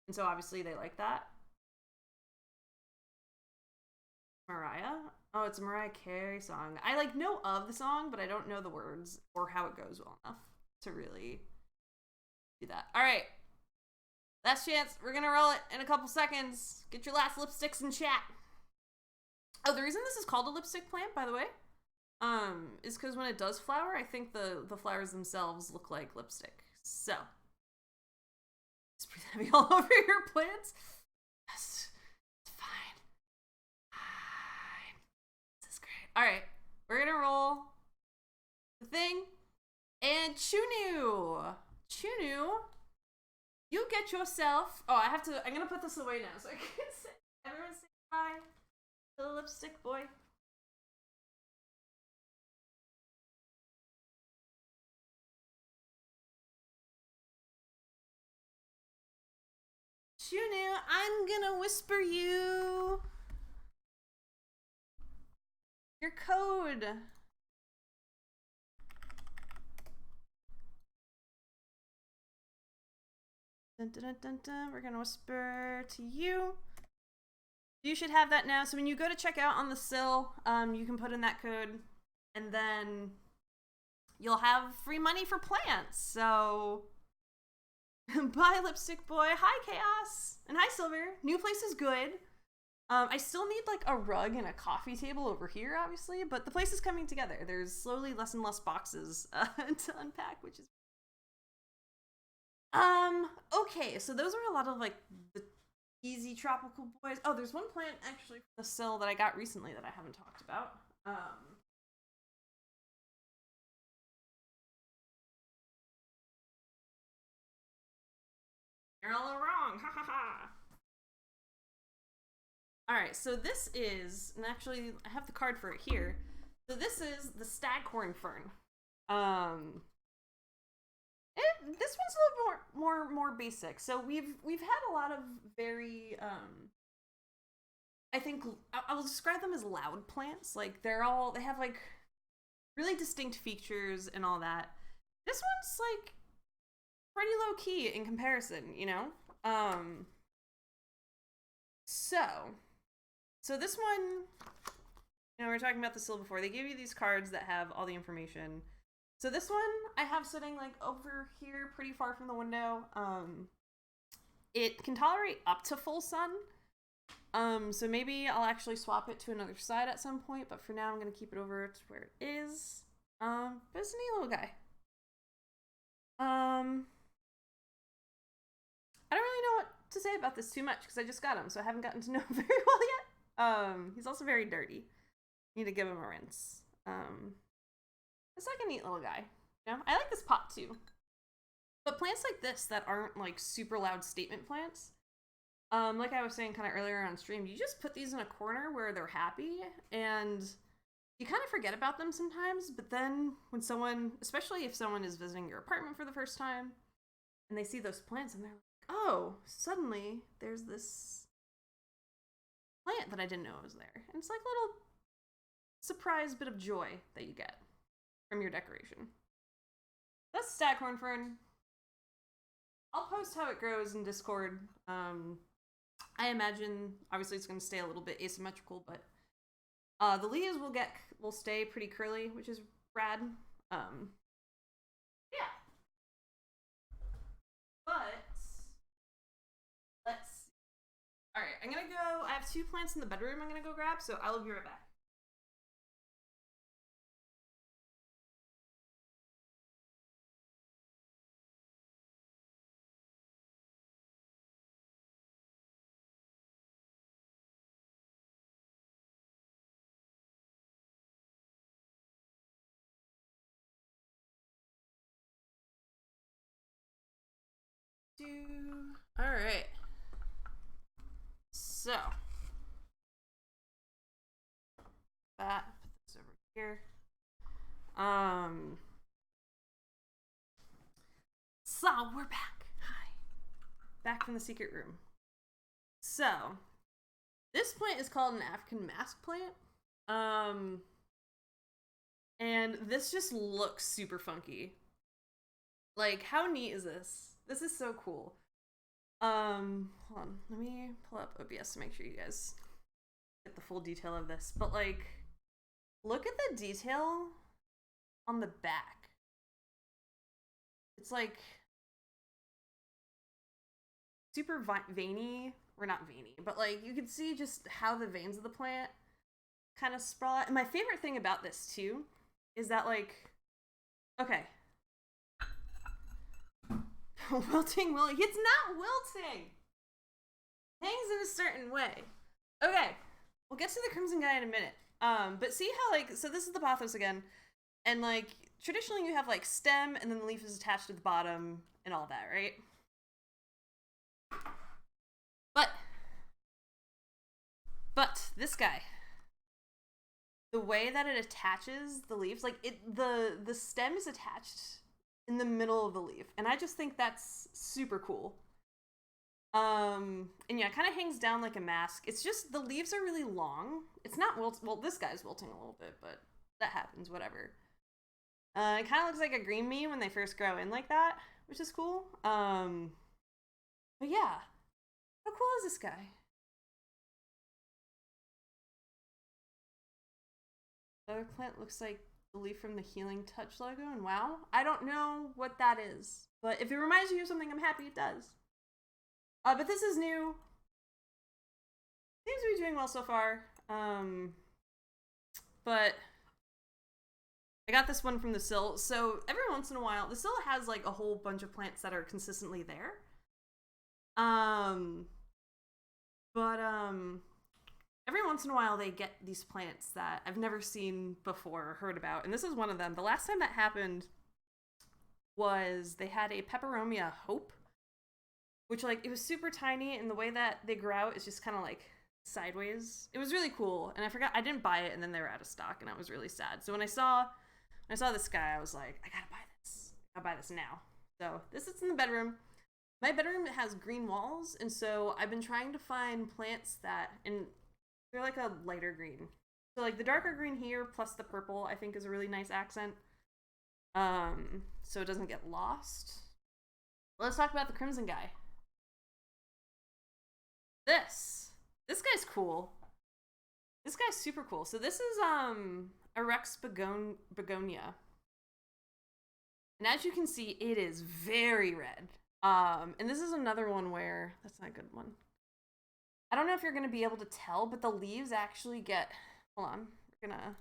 And so obviously they like that. Mariah? Oh, it's a Mariah Carey song. I like know of the song, but I don't know the words or how it goes well enough to really do that. All right. Last chance. We're going to roll it in a couple seconds. Get your last lipsticks in chat. Oh, the reason this is called a lipstick plant, by the way, is because when it does flower, I think the flowers themselves look like lipstick. So, just breathe heavy all over your plants. Yes, it's fine. Fine. This is great. All right, we're gonna roll the thing, and Chunu, you get yourself. Oh, I'm gonna put this away now so I can say. Everyone say bye to the lipstick boy. Chunu, I'm gonna whisper you your code. Dun, dun, dun, dun. We're gonna whisper to you. You should have that now. So when you go to checkout on the sill, you can put in that code, and then you'll have free money for plants. So bye, lipstick boy. Hi, Chaos, and hi, Silver. New place is good. I still need like a rug and a coffee table over here, obviously, but the place is coming together. There's slowly less and less boxes to unpack, which is okay. So those are a lot of like the easy tropical boys. Oh, there's one plant actually from the sill that I got recently that I haven't talked about. You're all wrong. Ha ha ha. Alright, so this is, and actually I have the card for it here. So this is the staghorn fern. This one's a little more basic. So we've had a lot of very I think I will describe them as loud plants. Like they have like really distinct features and all that. This one's like pretty low key in comparison, you know? So this one, you know, we were talking about the sill before. They give you these cards that have all the information. So this one I have sitting like over here pretty far from the window. It can tolerate up to full sun. So maybe I'll actually swap it to another side at some point, but for now I'm going to keep it over to where it is. But it's a neat little guy. I don't really know what to say about this too much because I just got him, so I haven't gotten to know him very well yet. He's also very dirty. Need to give him a rinse. It's like a neat little guy. You know? I like this pot too. But plants like this that aren't like super loud statement plants, like I was saying kind of earlier on stream, you just put these in a corner where they're happy and you kind of forget about them sometimes, but then when someone, especially if someone is visiting your apartment for the first time and they see those plants and they're like, oh, suddenly there's this plant that I didn't know was there. And it's like a little surprise bit of joy that you get from your decoration. That's staghorn fern. I'll post how it grows in Discord. I imagine obviously it's going to stay a little bit asymmetrical, but the leaves will stay pretty curly, which is rad. Yeah. But let's see. All right, I'm gonna go. I have 2 plants in the bedroom. I'm gonna go grab, so I'll be right back. All right. So that, put this over here. So we're back. Hi. Back from the secret room. So this plant is called an African mask plant. And this just looks super funky. Like, how neat is this? This is so cool. Hold on. Let me pull up OBS to make sure you guys get the full detail of this. But, like, look at the detail on the back. It's, like, super veiny. Or not veiny, but, like, you can see just how the veins of the plant kind of sprawl out. And my favorite thing about this, too, is that, like, okay. Wilting, it's not wilting! Hangs in a certain way. Okay, we'll get to the Crimson Guy in a minute. But see how, like, so this is the pothos again, and, like, traditionally you have, like, stem, and then the leaf is attached to the bottom, and all that, right? But this guy, the way that it attaches the leaves, like, the stem is attached in the middle of the leaf, and I just think that's super cool. And yeah, it kind of hangs down like a mask. It's just the leaves are really long. It's not well, this guy's wilting a little bit, but that happens, whatever. It kind of looks like a green me when they first grow in like that, which is cool. But yeah, how cool is this guy? The other plant looks like the leaf from the Healing Touch logo, and wow, I don't know what that is, but if it reminds you of something, I'm happy it does. But this is new. Seems to be doing well so far. But I got this one from the sill. So every once in a while, the sill has like a whole bunch of plants that are consistently there. Every once in a while they get these plants that I've never seen before or heard about. And this is one of them. The last time that happened was they had a Peperomia Hope, which, like, it was super tiny, and the way that they grow out is just kind of like sideways. It was really cool, and I didn't buy it, and then they were out of stock, and I was really sad. So when I saw this guy, I was like, I gotta buy this. I'll buy this now. So this sits in the bedroom. My bedroom has green walls, and so I've been trying to find plants that, and they're like a lighter green. So like the darker green here plus the purple, I think, is a really nice accent. So it doesn't get lost. Let's talk about the Crimson Guy. This guy's cool. This guy's super cool. So this is a Rex begonia. And as you can see, it is very red. And this is another one where, that's not a good one. I don't know if you're gonna be able to tell, but the leaves actually get, hold on, we're gonna,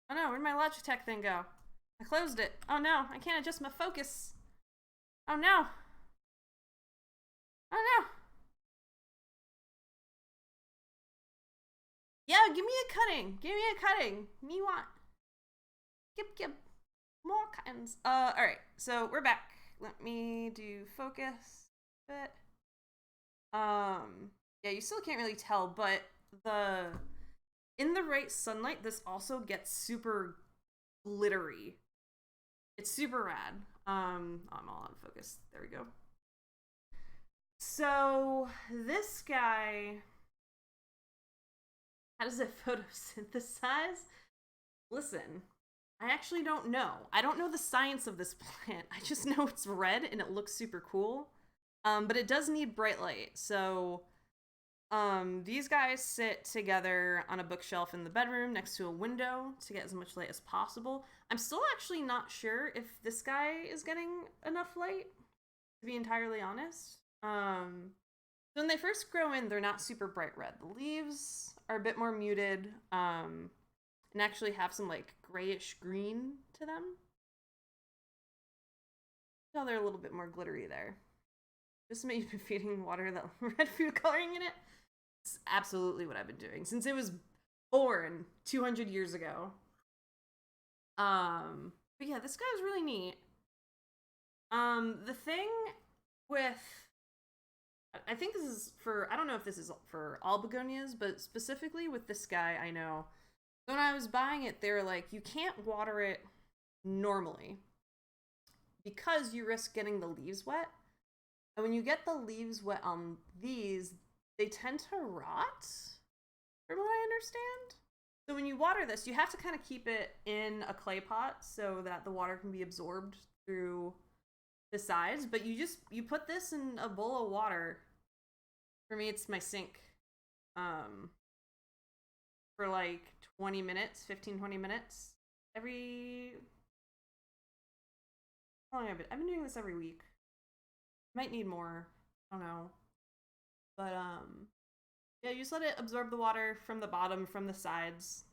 oh no, where'd my Logitech thing go? I closed it. Oh no, I can't adjust my focus. Oh no. Oh no. Yeah, give me a cutting. Give me a cutting. Me want. Give. More cuttings. Alright, so we're back. Let me do focus a bit. Yeah, you still can't really tell, but in the right sunlight, this also gets super glittery. It's super rad. I'm all out of focus. There we go. So this guy, how does it photosynthesize? Listen, I actually don't know. I don't know the science of this plant. I just know it's red and it looks super cool. But it does need bright light. So these guys sit together on a bookshelf in the bedroom next to a window to get as much light as possible. I'm still actually not sure if this guy is getting enough light, to be entirely honest. So when they first grow in, they're not super bright red. The leaves are a bit more muted, and actually have some like grayish green to them. So they're a little bit more glittery there. Just maybe been feeding water that red food coloring in it. It's absolutely what I've been doing since it was born 200 years ago. But yeah, this guy is really neat. The thing with, I think this is for, I don't know if this is for all begonias, but specifically with this guy, I know when I was buying it, they were like, you can't water it normally because you risk getting the leaves wet. And when you get the leaves wet on these, they tend to rot, from what I understand. So when you water this, you have to kind of keep it in a clay pot so that the water can be absorbed through the sides. But you put this in a bowl of water. For me, it's my sink. For like 20 minutes, 15, 20 minutes. How long have I been? I've been doing this every week. Might need more. I don't know. But, yeah, you just let it absorb the water from the bottom, from the sides.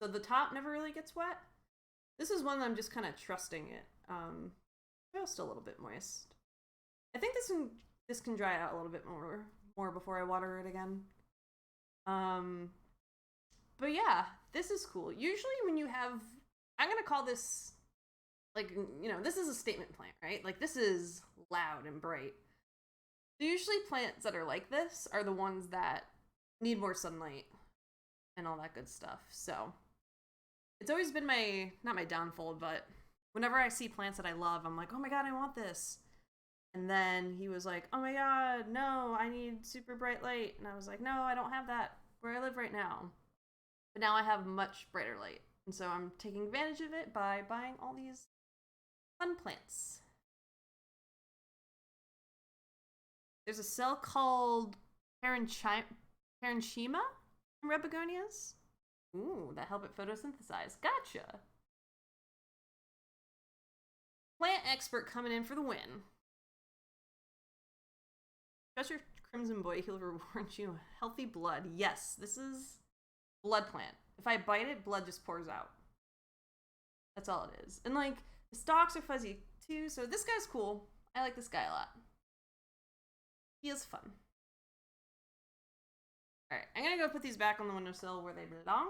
So the top never really gets wet. This is one that I'm just kind of trusting it. It's still a little bit moist. I think this can dry out a little bit more before I water it again. But yeah, this is cool. Usually when you have, I'm gonna call this, like, you know, this is a statement plant, right? Like, this is loud and bright. So usually plants that are like this are the ones that need more sunlight and all that good stuff. So it's always been not my downfall, but whenever I see plants that I love, I'm like, oh my god, I want this. And then he was like, oh my god, no, I need super bright light. And I was like, no, I don't have that where I live right now. But now I have much brighter light. And so I'm taking advantage of it by buying all these fun plants. There's a cell called parenchyma in red begonias. Ooh, that help it photosynthesize. Gotcha. Plant expert coming in for the win. Trust your crimson boy, he'll reward you healthy blood. Yes, this is blood plant. If I bite it, blood just pours out. That's all it is. And like, the stalks are fuzzy too, so this guy's cool. I like this guy a lot. He is fun. Alright, I'm gonna go put these back on the windowsill where they belong.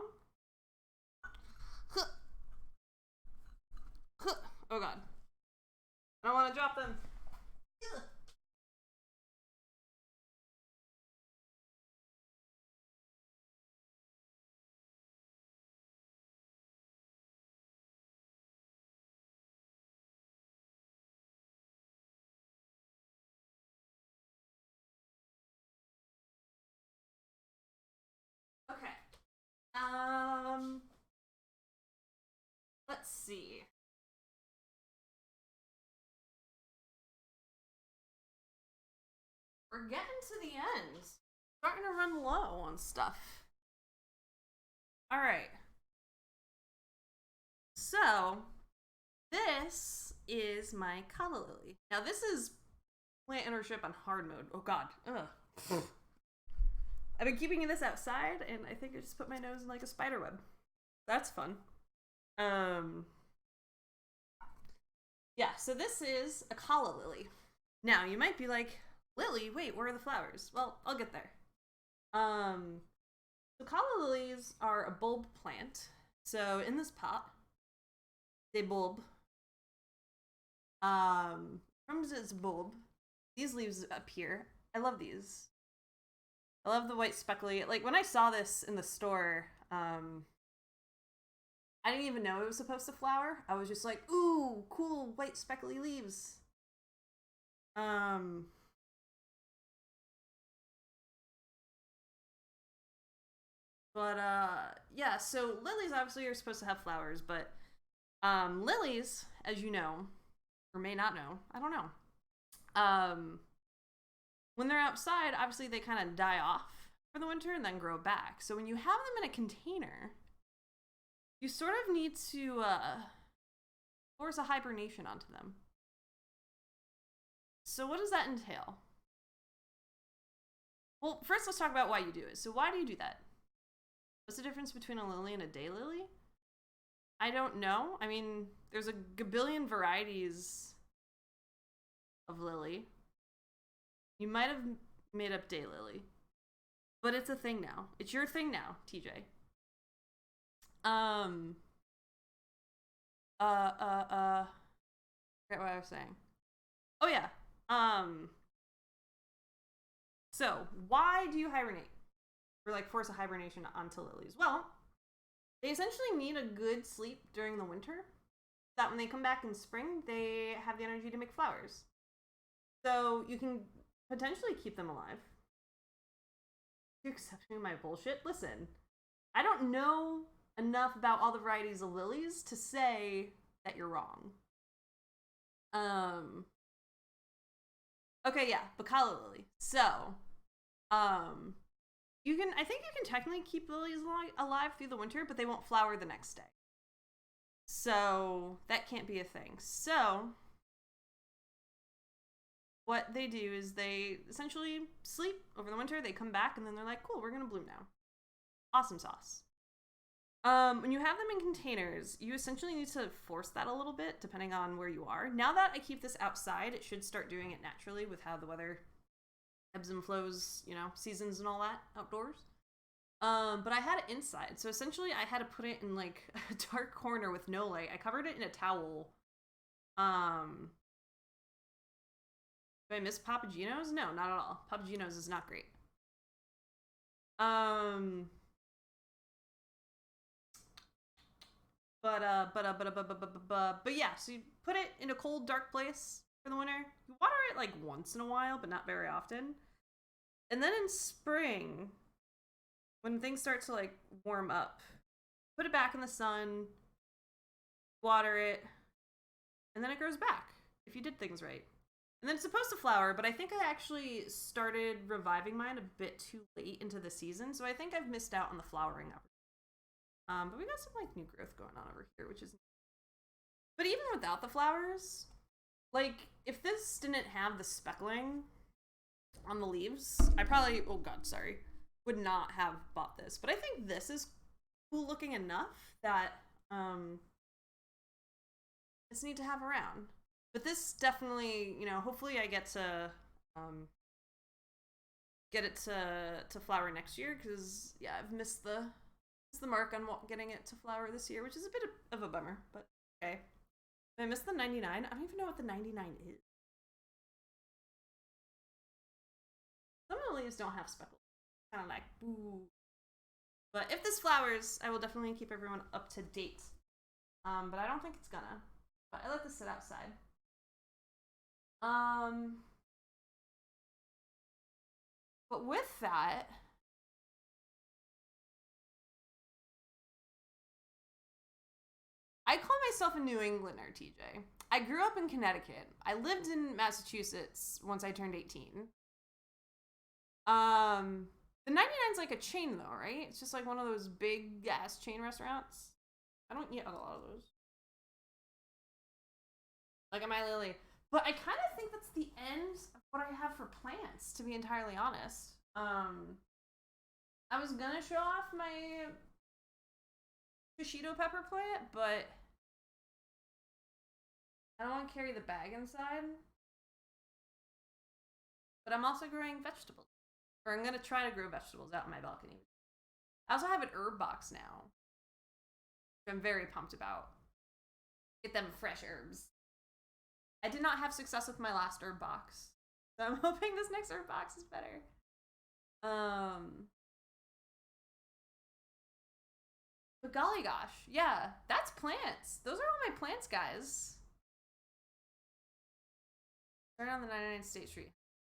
Oh god. I don't want to drop them. Okay. Let's see. We're getting to the end. Starting to run low on stuff. All right. So, this is my calla lily. Now, this is plant ownership on hard mode. Oh god. Ugh. I've been keeping this outside, and I think I just put my nose in like a spider web. That's fun. Yeah, so this is a calla lily. Now, you might be like, Lily, wait, where are the flowers? Well, I'll get there. So calla lilies are a bulb plant. So in this pot, they bulb. From its bulb, these leaves appear. I love these. I love the white speckly. Like, when I saw this in the store, I didn't even know it was supposed to flower. I was just like, ooh, cool white speckly leaves. Yeah, so lilies obviously are supposed to have flowers, but lilies, as you know, or may not know, I don't know, when they're outside, obviously they kind of die off for the winter and then grow back. So when you have them in a container, you sort of need to force a hibernation onto them. So what does that entail? Well, first let's talk about why you do it. So why do you do that? What's the difference between a lily and a daylily? I don't know. I mean, there's a gabillion varieties of lily. You might have made up daylily, but it's a thing now. It's your thing now, TJ. Forget what I was saying. Oh yeah. Um, so why do you hibernate? Or like force a hibernation onto lilies? Well, they essentially need a good sleep during the winter. So that when they come back in spring, they have the energy to make flowers. So you can potentially keep them alive. You accept me my bullshit? Listen, I don't know enough about all the varieties of lilies to say that you're wrong. Okay, yeah, Bacala lily. So, you can, I think you can technically keep lilies alive through the winter, but they won't flower the next day. So, that can't be a thing. So, what they do is they essentially sleep over the winter, they come back, and then they're like, cool, we're gonna bloom now. Awesome sauce. When you have them in containers, you essentially need to force that a little bit depending on where you are. Now that I keep this outside, it should start doing it naturally with how the weather ebbs and flows, you know, seasons and all that outdoors. But I had it inside, so essentially I had to put it in like a dark corner with no light. I covered it in a towel. Do I miss Papagenos? No, not at all. Papagenos is not great. But yeah, so you put it in a cold, dark place for the winter. You water it like once in a while, but not very often. And then in spring, when things start to like warm up, put it back in the sun, water it, and then it grows back if you did things right. And then it's supposed to flower, but I think I actually started reviving mine a bit too late into the season, so I think I've missed out on the flowering opportunity. But we got some like new growth going on over here, which is. But even without the flowers, like if this didn't have the speckling on the leaves, I probably would not have bought this. But I think this is cool looking enough that it's neat to have around. But this definitely, you know, hopefully I get to get it to flower next year because yeah, I've missed the mark on getting it to flower this year, which is a bit of a bummer, but okay. Did I miss the 99? I don't even know what the 99 is. Some of the leaves don't have speckles. Kind of like, boo. But if this flowers, I will definitely keep everyone up to date. But I don't think it's gonna. But I let this sit outside. But with that, I call myself a New Englander, TJ. I grew up in Connecticut. I lived in Massachusetts once I turned 18. The 99's like a chain though, right? It's just like one of those big ass chain restaurants. I don't eat a lot of those. Like at my Lily. But I kind of think that's the end of what I have for plants, to be entirely honest. I was gonna show off my Shishito pepper plant, but I don't want to carry the bag inside. But I'm also growing vegetables. Or I'm gonna try to grow vegetables out in my balcony. I also have an herb box now, which I'm very pumped about. Get them fresh herbs. I did not have success with my last herb box, so I'm hoping this next herb box is better. But golly gosh, yeah, that's plants. Those are all my plants, guys. Turn on the 99 State Street.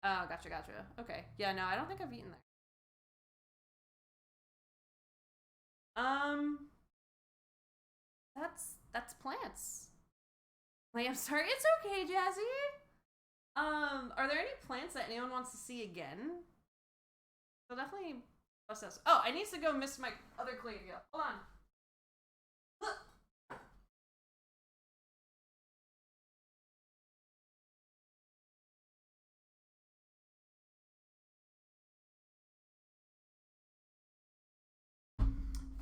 Oh, gotcha. Okay, yeah, no, I don't think I've eaten there. That's plants. Like, I'm sorry, it's okay, Jazzy. Are there any plants that anyone wants to see again? So definitely bust us. Oh, I need to go miss my other clay again. Hold on.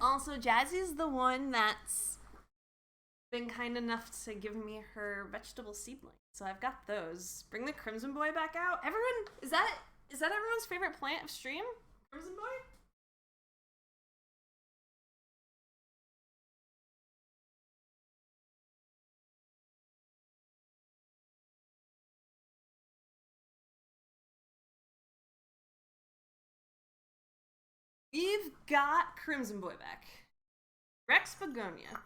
Also, Jazzy's the one that's been kind enough to give me her vegetable seedling. So I've got those. Bring the Crimson Boy back out. Everyone, is that everyone's favorite plant of stream? Crimson Boy? We've got Crimson Boy back. Rex Begonia.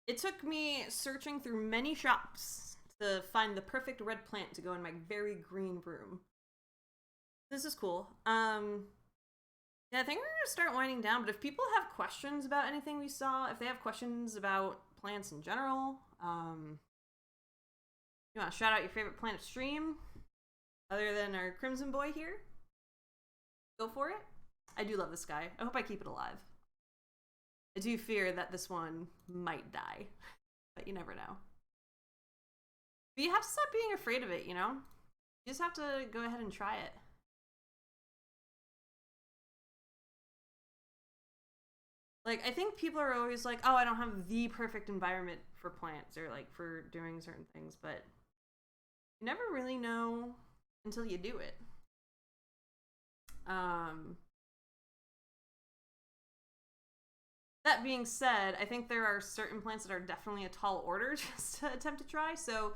It took me searching through many shops to find the perfect red plant to go in my very green room. This is cool. Yeah, I think we're gonna start winding down, but if people have questions about anything we saw, if they have questions about plants in general, you want to shout out your favorite plant of stream, other than our Crimson Boy here, go for it. I do love this guy. I hope I keep it alive. I do fear that this one might die, but you never know. But you have to stop being afraid of it, you know? You just have to go ahead and try it. Like, I think people are always like, oh, I don't have the perfect environment for plants or like for doing certain things, but you never really know until you do it. That being said, I think there are certain plants that are definitely a tall order just to attempt to try. So,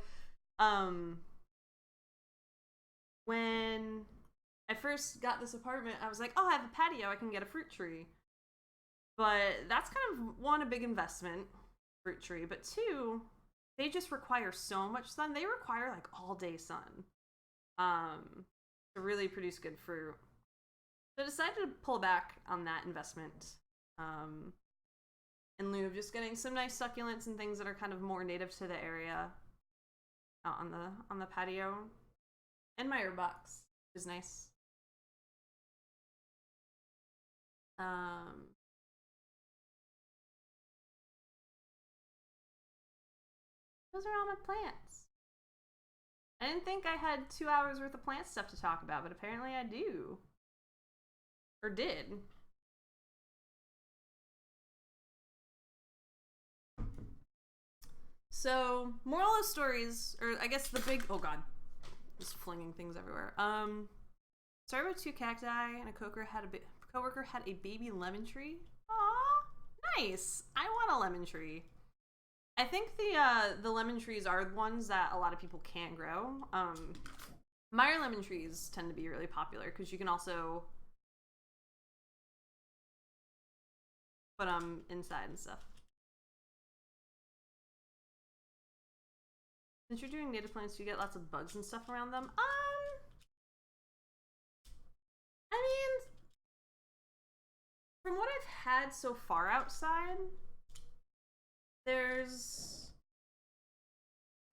when I first got this apartment, I was like, oh, I have a patio, I can get a fruit tree. But that's kind of, one, a big investment, fruit tree, but two, they just require so much sun. They require like all day sun to really produce good fruit. So I decided to pull back on that investment in lieu of just getting some nice succulents and things that are kind of more native to the area out on the patio. And my herb box is nice. Those are all my plants. I didn't think I had 2 hours worth of plant stuff to talk about, but apparently I do. Or did. So, moral of stories, or I guess the big, oh god, just flinging things everywhere. Started with 2 cacti, and a coworker had a baby lemon tree. Aw, nice. I want a lemon tree. I think the lemon trees are ones that a lot of people can't grow. Meyer lemon trees tend to be really popular because you can also put them inside and stuff. Since you're doing native plants, do you get lots of bugs and stuff around them? I mean, from what I've had so far outside, there's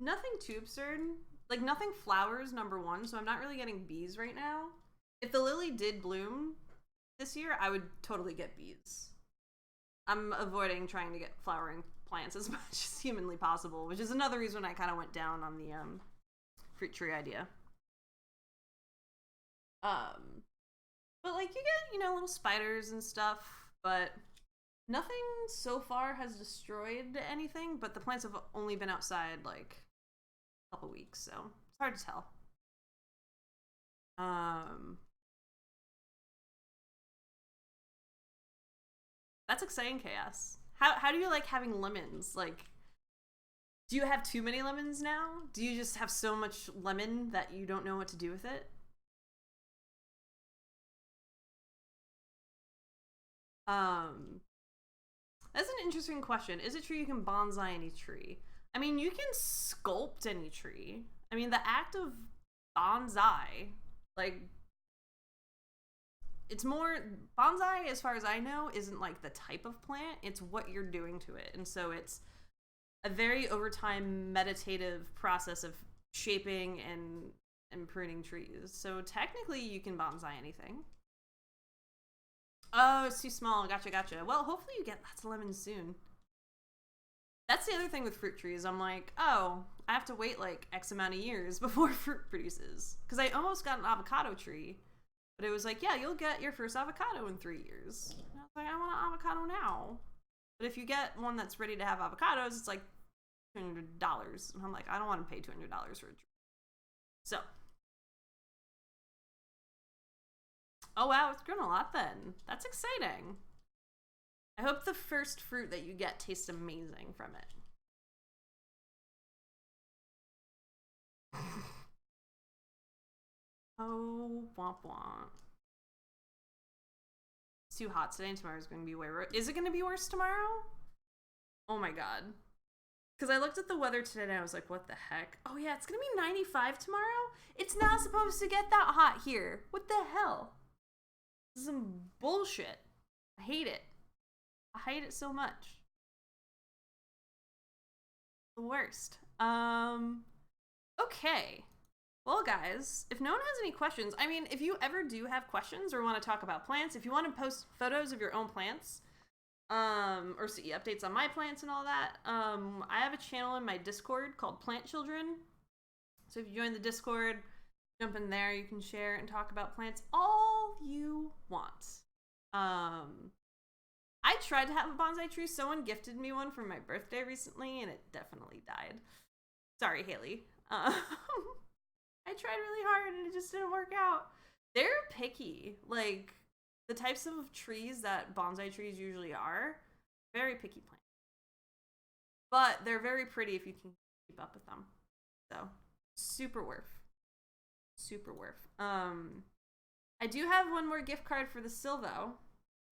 nothing too absurd. Like, nothing flowers, number one, so I'm not really getting bees right now. If the lily did bloom this year, I would totally get bees. I'm avoiding trying to get flowering plants as much as humanly possible, which is another reason I kind of went down on the fruit tree idea. But like, you get, you know, little spiders and stuff, but nothing so far has destroyed anything, but the plants have only been outside like a couple weeks, so it's hard to tell. That's exciting, Chaos. How do you like having lemons? Like, do you have too many lemons now? Do you just have so much lemon that you don't know what to do with it? That's an interesting question. Is it true you can bonsai any tree? I mean, you can sculpt any tree. I mean, the act of bonsai, like, it's more, bonsai, as far as I know, isn't like the type of plant, it's what you're doing to it. And so it's a very over time meditative process of shaping and pruning trees. So technically you can bonsai anything. Oh, it's too small. Gotcha. Well, hopefully you get lots of lemons soon. That's the other thing with fruit trees. I'm like, oh, I have to wait like X amount of years before fruit produces. Because I almost got an avocado tree. But it was like, yeah, you'll get your first avocado in 3 years. And I was like, I want an avocado now. But if you get one that's ready to have avocados, it's like $200. And I'm like, I don't want to pay $200 for a tree. So. Oh, wow, it's grown a lot then. That's exciting. I hope the first fruit that you get tastes amazing from it. Oh, womp womp. too hot today, and tomorrow's going to be way worse. Is it going to be worse tomorrow? Oh my god. Because I looked at the weather today and I was like, what the heck? Oh yeah, it's going to be 95 tomorrow? It's not supposed to get that hot here. What the hell? This is some bullshit. I hate it. I hate it so much. The worst. Okay. Well, guys, if no one has any questions, I mean, if you ever do have questions or want to talk about plants, if you want to post photos of your own plants, or see updates on my plants and all that, I have a channel in my Discord called Plant Children. So if you join the Discord, jump in there, you can share and talk about plants all you want. I tried to have a bonsai tree. Someone gifted me one for my birthday recently, and it definitely died. Sorry, Haley. I tried really hard, and it just didn't work out. They're picky. Like, the types of trees that bonsai trees usually are, very picky plants. But they're very pretty if you can keep up with them. So, super worth. Super worth. I do have one more gift card for the sill, though.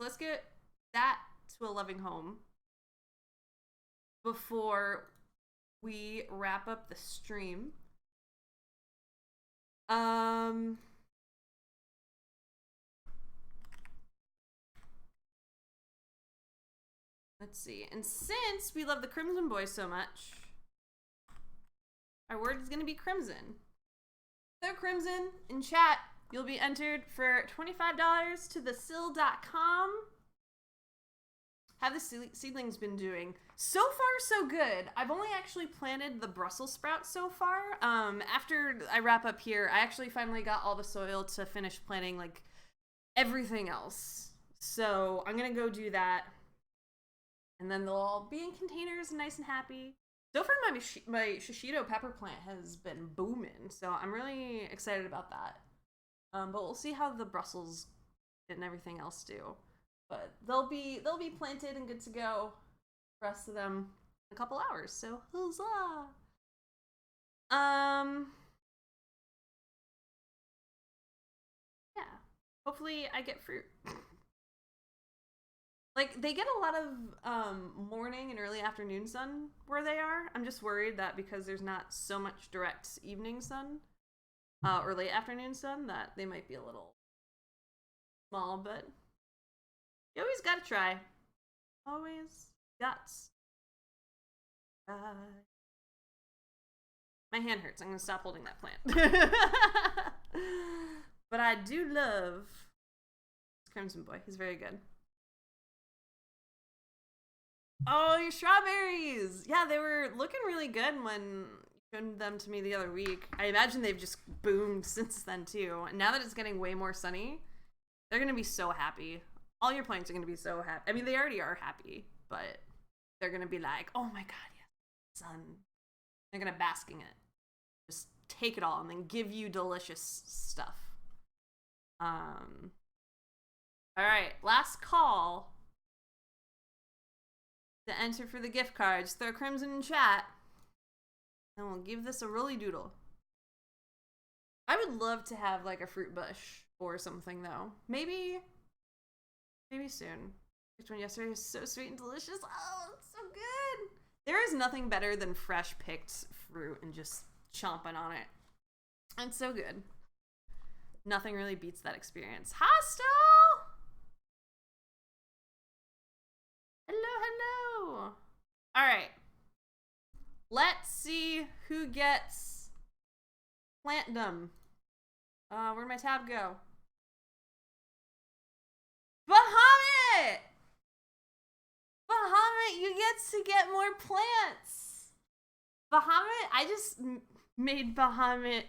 Let's get that to a loving home before we wrap up the stream. Let's see. And since we love the Crimson Boy so much, our word is going to be Crimson. So Crimson, in chat, you'll be entered for $25 to thesill.com. Have the seedlings been doing? So far, so good. I've only actually planted the Brussels sprouts so far. After I wrap up here, I actually finally got all the soil to finish planting, like, everything else. So I'm going to go do that. And then they'll all be in containers, nice and happy. So far, my shishito pepper plant has been booming. So I'm really excited about that. But we'll see how the Brussels and everything else do. But they'll be planted and good to go. The rest of them in a couple hours. So huzzah! Yeah. Hopefully I get fruit. Like, they get a lot of morning and early afternoon sun where they are. I'm just worried that because there's not so much direct evening sun or late afternoon sun that they might be a little small, but you always gotta try. Always got. My hand hurts. I'm gonna stop holding that plant. But I do love Crimson Boy. He's very good. Oh, your strawberries! Yeah, they were looking really good when you showed them to me the other week. I imagine they've just boomed since then, too. And now that it's getting way more sunny, they're gonna be so happy. All your plants are gonna be so happy. I mean, they already are happy, but they're gonna be like, oh my god, yes, sun. They're gonna bask in it. Just take it all and then give you delicious stuff. Alright, last call to enter for the gift cards. Throw Crimson in chat, and we'll give this a rolly doodle. I would love to have like a fruit bush or something though. Maybe soon. Picked one yesterday. It was so sweet and delicious. Oh, it's so good. There is nothing better than fresh picked fruit and just chomping on it. It's so good. Nothing really beats that experience. Hostel! Hello. All right. Let's see who gets Plantdom. Where'd my tab go? Bahamut! Bahamut, you get more plants. Bahamut, I just made Bahamut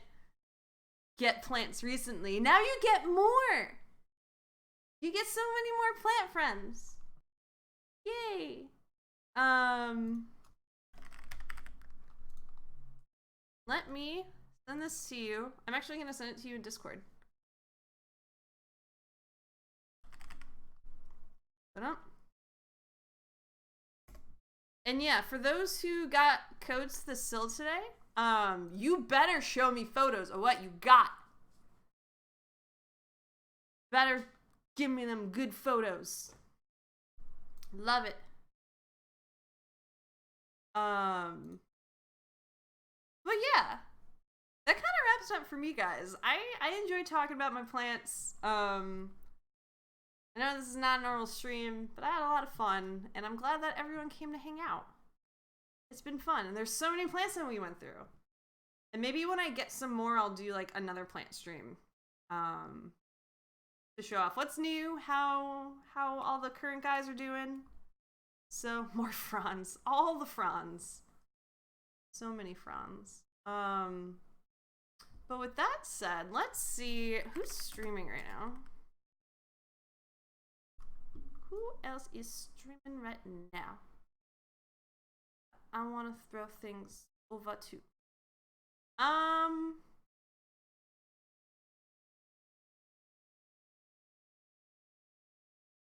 get plants recently. Now you get more. You get so many more plant friends. Yay. Let me send this to you. I'm actually going to send it to you in Discord. And yeah, for those who got codes to the sill today, you better show me photos of what you got. Better Give me them good photos. Love it. But yeah, that kind of wraps up for me, guys. I enjoy talking about my plants. I know this is not a normal stream, but I had a lot of fun, and I'm glad that everyone came to hang out. It's been fun, and there's so many plants that we went through. And maybe when I get some more, I'll do like another plant stream, to show off what's new, how all the current guys are doing. So more fronds, all the fronds. So many fronds. But with that said, let's see who's streaming right now. Who else is streaming right now? I want to throw things over to.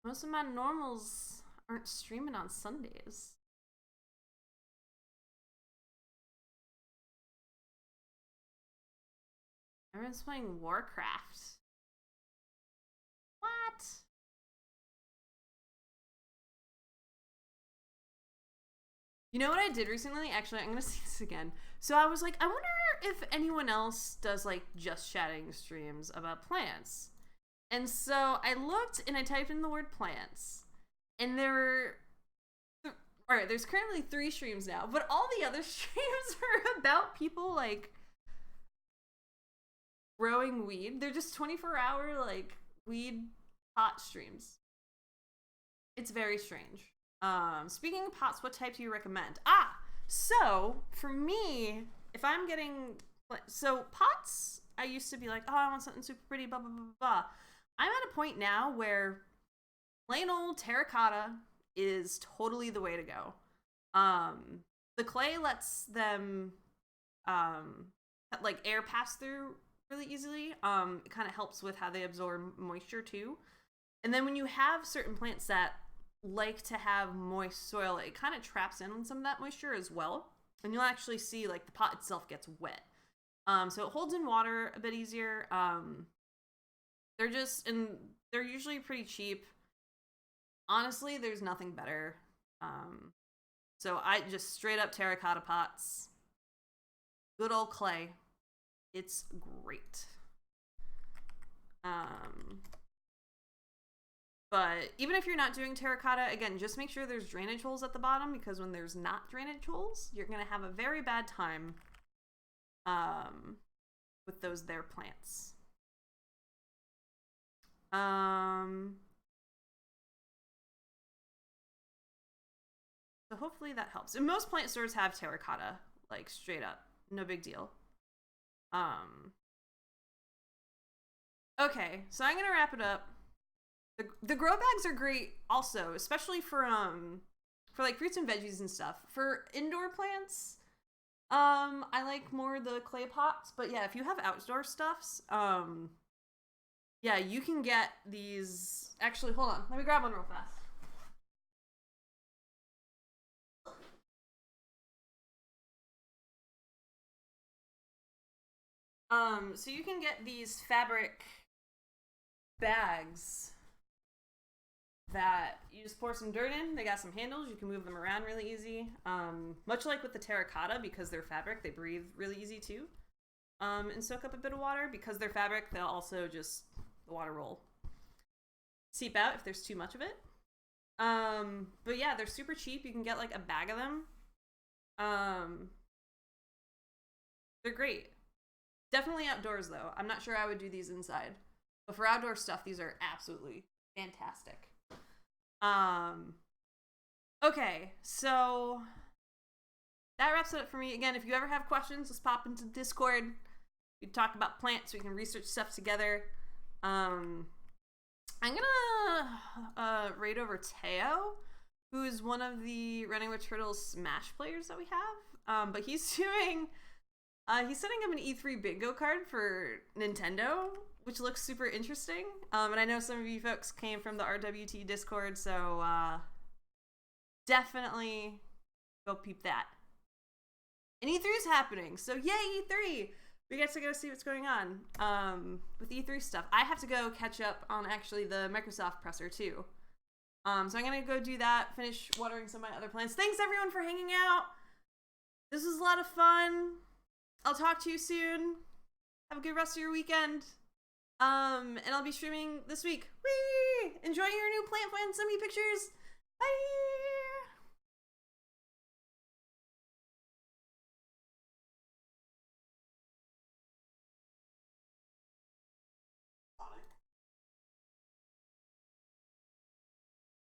Most of my normals aren't streaming on Sundays. Everyone's playing Warcraft. What? You know what I did recently? Actually, I'm gonna see this again. So I was like, I wonder if anyone else does like just chatting streams about plants. And so I looked and I typed in the word plants, and there were all right, there's currently 3 streams now, but all the other streams are about people like growing weed. They're just 24-hour like weed pot streams. It's very strange. Speaking of pots, what type do you recommend? So for me, if I'm getting, so pots, I used to be like, oh, I want something super pretty, blah, blah, blah, blah. I'm at a point now where plain old terracotta is totally the way to go. The clay lets them, like air pass through really easily. It kind of helps with how they absorb moisture too. And then when you have certain plants that like to have moist soil, it kind of traps in on some of that moisture as well. And you'll actually see like the pot itself gets wet. So it holds in water a bit easier. They're usually pretty cheap. Honestly, there's nothing better. So I just straight up terracotta pots. Good old clay. It's great. But even if you're not doing terracotta, again, just make sure there's drainage holes at the bottom, because when there's not drainage holes, you're going to have a very bad time with those there plants. So hopefully that helps. And most plant stores have terracotta, like straight up. No big deal. Okay, so I'm gonna wrap it up. The grow bags are great also, especially for like fruits and veggies and stuff. For indoor plants, I like more the clay pots, but yeah, if you have outdoor stuffs, yeah, you can get these. Actually, hold on, let me grab one real fast. So you can get these fabric bags that you just pour some dirt in. They got some handles. You can move them around really easy. Much like with the terracotta, because they're fabric, they breathe really easy too. And soak up a bit of water. Because they're fabric, they'll also just, the water will seep out if there's too much of it. But yeah, they're super cheap. You can get like a bag of them. They're great. Definitely outdoors though. I'm not sure I would do these inside. But for outdoor stuff, these are absolutely fantastic. Okay, so that wraps it up for me. Again, if you ever have questions, just pop into Discord. We can talk about plants. We can research stuff together. I'm gonna raid over Teo, who is one of the Running with Turtles Smash players that we have. But he's doing, he's setting up an E3 bingo card for Nintendo, which looks super interesting. And I know some of you folks came from the RWT Discord, so definitely go peep that. And E3 is happening, so yay E3! we get to go see what's going on with E3 stuff. I have to go catch up on actually the Microsoft presser too. So I'm gonna go do that, finish watering some of my other plants. Thanks everyone for hanging out. This was a lot of fun. I'll talk to you soon. Have a good rest of your weekend. And I'll be streaming this week. Whee! Enjoy your new plant. Send me pictures. Bye!